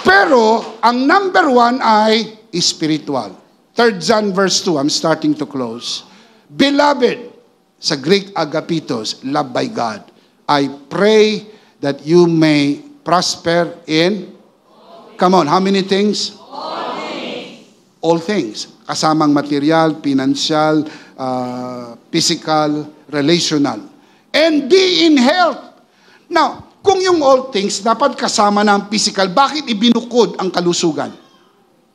[SPEAKER 4] Pero, ang number 1 ay spiritual. 3 John verse 2, I'm starting to close. Beloved, sa Greek agapitos, loved by God, I pray that you may prosper in, come on, how many things?
[SPEAKER 2] All things.
[SPEAKER 4] All things. Kasamang material, financial, physical, relational. And be in health. Now, Kung yung all things dapat kasama na ang physical, bakit ibinukod ang kalusugan?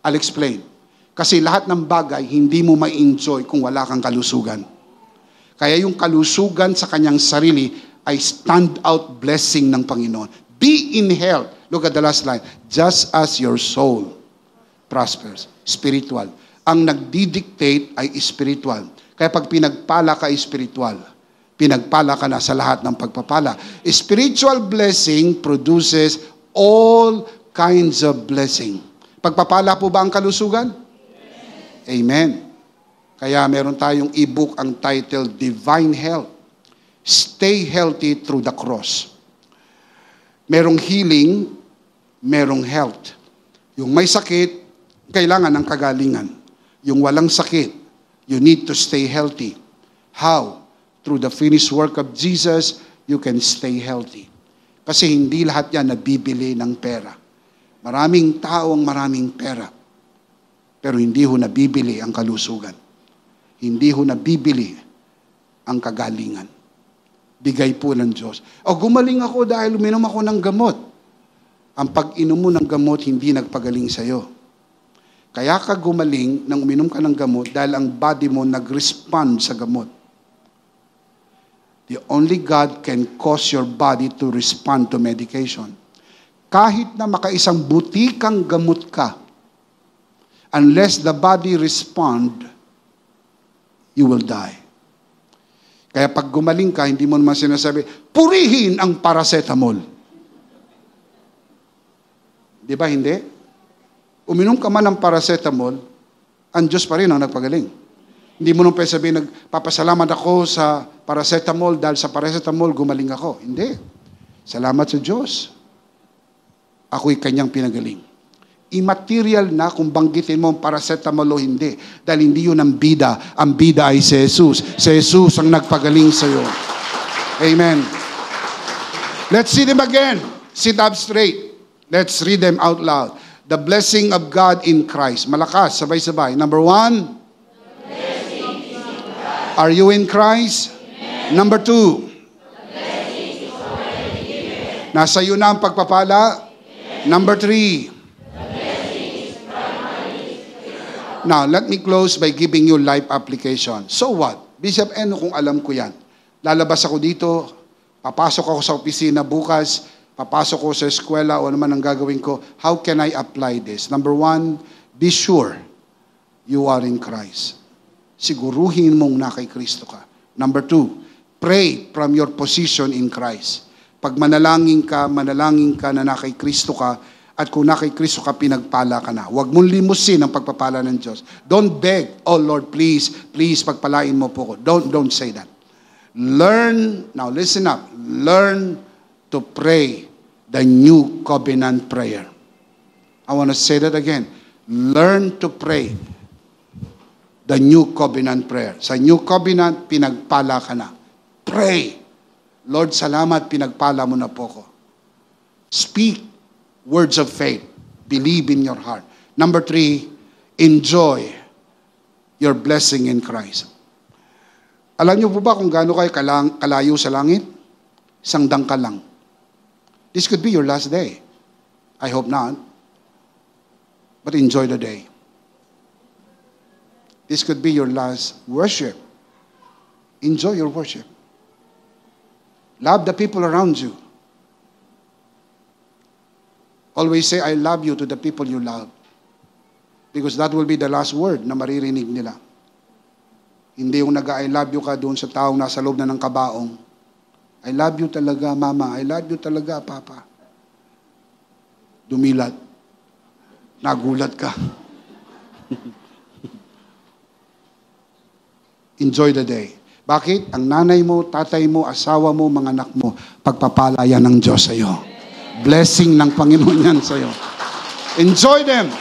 [SPEAKER 4] I'll explain. Kasi lahat ng bagay hindi mo ma-enjoy kung wala kang kalusugan. Kaya yung kalusugan sa kanyang sarili ay stand-out blessing ng Panginoon. Be in health. Look at the last line. Just as your soul prospers. Spiritual. Ang nagdidictate ay spiritual. Kaya pag pinagpala ka, spiritual. Pinagpala ka na sa lahat ng pagpapala. Spiritual blessing produces all kinds of blessing. Pagpapala po ba ang kalusugan? Amen. Kaya meron tayong e-book ang title, Divine Health. Stay healthy through the cross. Merong healing, merong health. Yung may sakit, kailangan ng kagalingan. Yung walang sakit, you need to stay healthy. How? Through the finished work of Jesus, you can stay healthy. Kasi hindi lahat yan nabibili ng pera. Maraming tao ang maraming pera. Pero hindi ho nabibili ang kalusugan. Hindi ho nabibili ang kagalingan. Bigay po ng Diyos. O gumaling ako dahil uminom ako ng gamot. Ang pag-inom mo ng gamot, hindi nagpagaling sa'yo. Kaya ka gumaling nang uminom ka ng gamot dahil ang body mo nag-respond sa gamot. The only God can cause your body to respond to medication. Kahit na makaisang butikang gamot ka, unless the body respond, you will die. Kaya pag gumaling ka, hindi mo naman sinasabi, purihin ang paracetamol. Di ba hindi? Uminom ka man ng paracetamol, ang Diyos pa rin ang nagpagaling. Hindi mo nung pwede sabihin, nagpapasalamat ako sa paracetamol dahil sa paracetamol gumaling ako. Hindi. Salamat sa Diyos. Ako'y kanyang pinagaling. Immaterial na kung banggitin mo ang paracetamol o hindi. Dahil hindi yun ang bida. Ang bida ay si Jesus. Si Jesus ang nagpagaling sa iyo. Amen. Let's see them again. Sit up straight. Let's read them out loud. The blessing of God in Christ. Malakas, sabay-sabay. Number 1. Are you in Christ? Amen. Number 2. Nasa iyo na ang pagpapala. Amen. Number 3. Now, let me close by giving you life application. So what? Bishop Eno, kung alam ko yan. Lalabas ako dito, papasok ako sa opisina bukas, papasok ako sa eskwela o naman ang gagawin ko. How can I apply this? Number 1, be sure you are in Christ. Siguruhin mong na kay Kristo ka. Number 2, pray from your position in Christ. Pag manalangin ka na kay Kristo ka, at kung na kay Kristo ka, pinagpala ka na. Huwag mong limusin ang pagpapala ng Diyos. Don't beg, oh Lord, please, pagpalain mo po ko. Don't say that. Learn, now listen up, learn to pray the new covenant prayer. I want to say that again. Learn to pray the new covenant prayer. Sa new covenant, pinagpala ka na. Pray. Lord, salamat, pinagpala mo na po ko. Speak words of faith. Believe in your heart. Number 3, enjoy your blessing in Christ. Alam niyo po ba kung gaano kayo kalayo sa langit? Isang dangkal lang. This could be your last day. I hope not. But enjoy the day. This could be your last worship. Enjoy your worship. Love the people around you. Always say, I love you to the people you love. Because that will be the last word na maririnig nila. Hindi yung nag-I love you ka doon sa taong nasa loob na ng kabaong. I love you talaga, Mama. I love you talaga, Papa. Dumilat. Nagulat ka. Enjoy the day. Bakit? Ang nanay mo, tatay mo, asawa mo, mga anak mo, pagpapala yan ng Diyos sa iyo. Blessing ng Panginoon yan sa iyo. Enjoy them.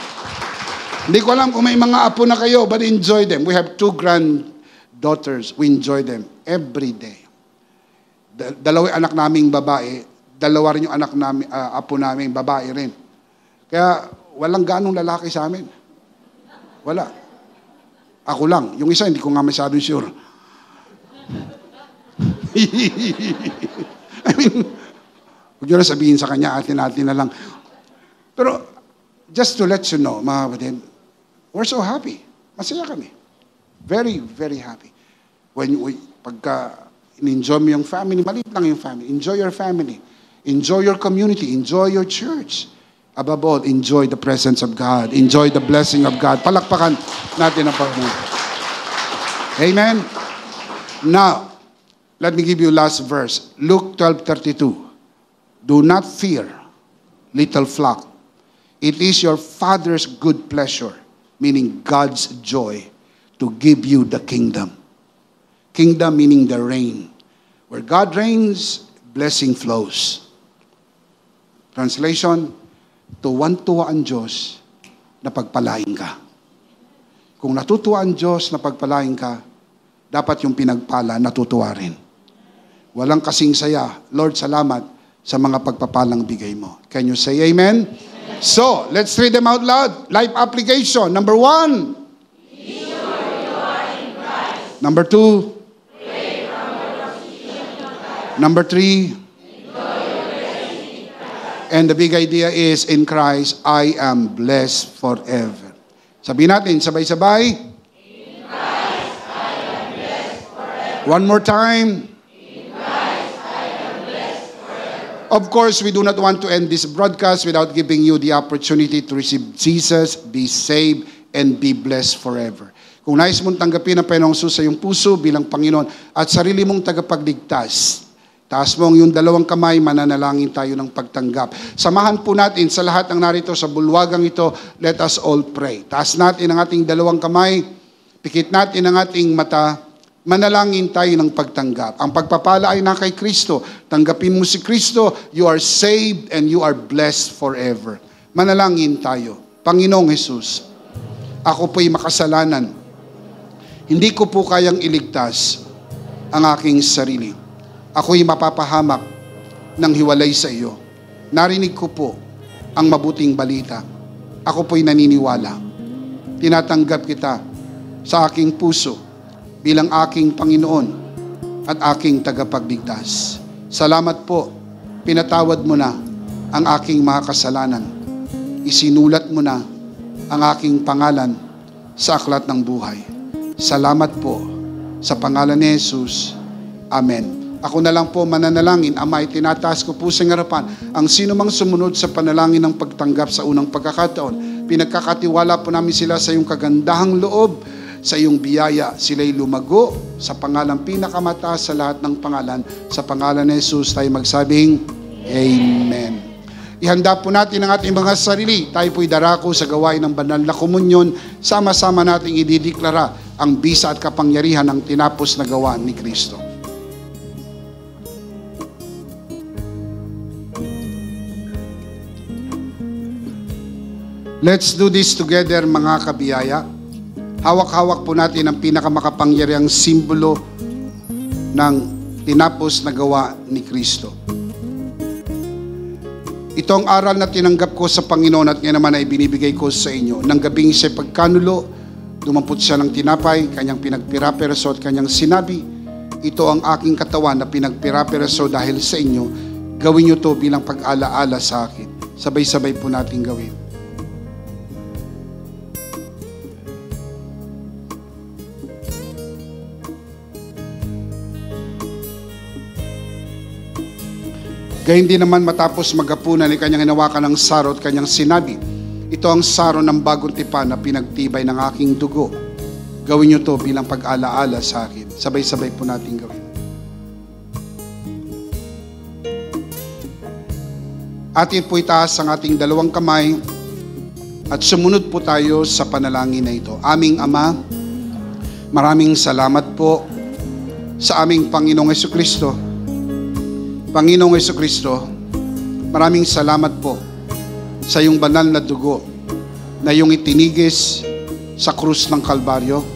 [SPEAKER 4] Hindi ko alam kung may mga apo na kayo, but enjoy them. We have 2 granddaughters. We enjoy them every day. Dalawa anak naming babae, dalawa rin yung anak namin, apo namin, babae rin. Kaya walang ganong lalaki sa amin. Wala. Ako lang. Yung isa, hindi ko nga masyadong sure. I mean, Huwag nyo na sabihin sa kanya, atin-atin na lang. Pero, just to let you know, mga kapatid, we're so happy. Masaya kami. Very, very happy. Pagka in-enjoy mo yung family, maliit lang yung family. Enjoy your family. Enjoy your community. Enjoy your church. Above all, enjoy the presence of God. Enjoy the blessing of God. Palakpakan natin ang Panginoon. Amen? Now, let me give you last verse. Luke 12:32. Do not fear, little flock. It is your Father's good pleasure, meaning God's joy, to give you the kingdom. Kingdom meaning the reign. Where God reigns, blessing flows. Translation, tuwan-tuwa ang Diyos na pagpalain ka. Kung natutuwa ang Diyos na pagpalain ka, dapat yung pinagpala natutuwa rin. Walang kasing saya. Lord, salamat sa mga pagpapalang bigay mo. Can you say amen? So, let's read them out loud. Life application. Number 1.
[SPEAKER 2] Be sure you are in Christ.
[SPEAKER 4] Number 2.
[SPEAKER 2] Pray from your position of Christ.
[SPEAKER 4] Number 3.
[SPEAKER 2] Enjoy your blessing in Christ.
[SPEAKER 4] And the big idea is, in Christ, I am blessed forever. Sabihin natin, sabay-sabay.
[SPEAKER 2] In Christ, I am blessed forever.
[SPEAKER 4] One more time.
[SPEAKER 2] In Christ, I am blessed forever.
[SPEAKER 4] Of course, we do not want to end this broadcast without giving you the opportunity to receive Jesus, be saved, and be blessed forever. Kung nais mong tanggapin ang Panginoong Jesus sa iyong puso bilang Panginoon at sarili mong tagapagligtas, taas mo ang iyong dalawang kamay, mananalangin tayo ng pagtanggap. Samahan po natin sa lahat ng narito sa bulwagang ito, let us all pray. Taas natin ang ating dalawang kamay, pikit natin ang ating mata, manalangin tayo ng pagtanggap. Ang pagpapala ay na kay Kristo. Tanggapin mo si Kristo, you are saved and you are blessed forever. Manalangin tayo. Panginoong Jesus, ako po'y makasalanan. Hindi ko po kayang iligtas ang aking sarili. Ako'y mapapahamak ng hiwalay sa iyo. Narinig ko po ang mabuting balita. Ako po'y naniniwala. Tinatanggap kita sa aking puso bilang aking Panginoon at aking tagapagligtas. Salamat po, pinatawad mo na ang aking mga kasalanan. Isinulat mo na ang aking pangalan sa aklat ng buhay. Salamat po sa pangalan ni Jesus. Amen. Ako na lang po mananalangin. Ama, itinataas ko po sa harapan ang sino mang sumunod sa panalangin ng pagtanggap sa unang pagkakataon. Pinagkakatiwala po namin sila sa iyong kagandahang loob, sa iyong biyaya. Sila'y lumago sa pangalang pinakamataas sa lahat ng pangalan. Sa pangalan ni Jesus tayo magsabing, Amen. Ihanda po natin ang ating mga sarili. Tayo po'y darako sa gawain ng banal na komunyon. Sama-sama nating idideklara ang bisa at kapangyarihan ng tinapos na gawa ni Kristo. Let's do this together, mga kabiyaya. Hawak-hawak po natin ang pinakamakapangyarihang simbolo ng tinapos na gawa ni Kristo. Ito ang aral na tinanggap ko sa Panginoon at ngayon naman ay binibigay ko sa inyo. Nang gabing siya pagkanulo, dumampot siya ng tinapay, kanyang pinagpira-piraso at kanyang sinabi, ito ang aking katawan na pinagpira-piraso dahil sa inyo, gawin niyo to bilang pag-alaala sa akin. Sabay-sabay po natin gawin. Gayun din naman matapos maghapunan ay kanyang hinawakan ng saro at kanyang sinabi, ito ang saro ng bagong tipan na pinagtibay ng aking dugo. Gawin niyo to bilang pag-alaala sa akin. Sabay-sabay po natin gawin. Atin po itaas ang ating dalawang kamay at sumunod po tayo sa panalangin na ito. Aming Ama, maraming salamat po sa aming Panginoong Jesucristo. Panginoong Jesucristo, maraming salamat po sa iyong banal na dugo na iyong itinigis sa krus ng Kalbaryo.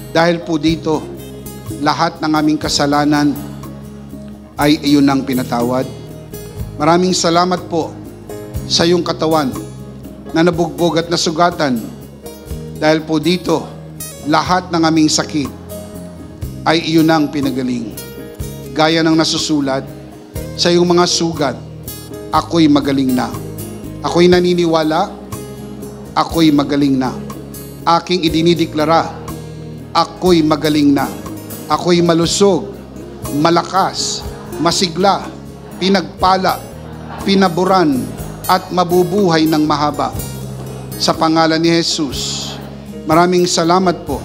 [SPEAKER 4] Dahil po dito, lahat ng aming kasalanan ay iyon ang pinatawad. Maraming salamat po sa iyong katawan na nabugbog at nasugatan. Dahil po dito, lahat ng aming sakit ay iyon ang pinagaling. Gaya ng nasusulat sa iyong mga sugat ako'y magaling na. Ako'y naniniwala, ako'y magaling na. Aking idinideklara, ako'y magaling na. Ako'y malusog, malakas, masigla, pinagpala, pinaburan, at mabubuhay ng mahaba. Sa pangalan ni Jesus, maraming salamat po,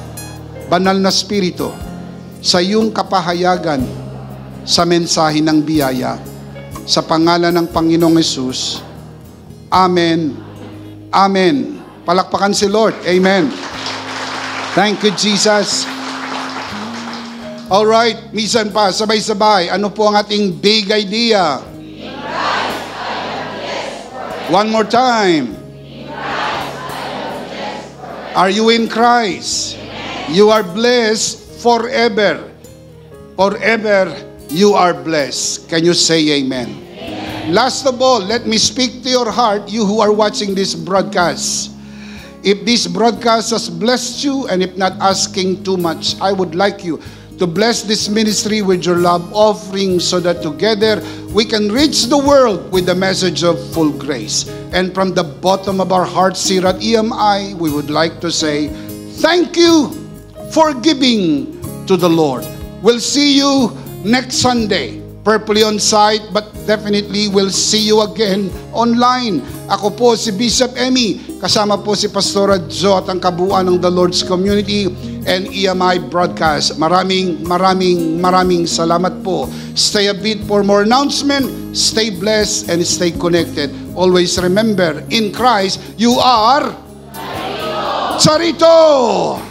[SPEAKER 4] Banal na Espiritu, sa iyong kapahayagan sa mensahe ng biyaya. Sa pangalan ng Panginoong Jesus, Amen. Amen. Palakpakan si Lord. Amen. Thank you, Jesus. Alright, minsan pa, sabay-sabay. Ano po ang ating big idea?
[SPEAKER 2] In Christ, I am blessed forever.
[SPEAKER 4] One more time.
[SPEAKER 2] In Christ, I am blessed forever.
[SPEAKER 4] Are you in Christ?
[SPEAKER 2] Amen.
[SPEAKER 4] You are blessed forever. Forever you are blessed. Can you say amen?
[SPEAKER 2] Amen.
[SPEAKER 4] Last of all, let me speak to your heart, you who are watching this broadcast. If this broadcast has blessed you, and if not asking too much, I would like you to bless this ministry with your love offering so that together we can reach the world with the message of full grace. And from the bottom of our hearts here at EMI, we would like to say, thank you for giving to the Lord. We'll see you next Sunday, purposely on site, but definitely we'll see you again online. Ako po si Bishop Emmy, kasama po si Pastora Jo at ang kabuuan ng The Lord's Community and EMI Broadcast. Maraming salamat po. Stay a bit for more announcement. Stay blessed and stay connected. Always remember, in Christ, you are Charito!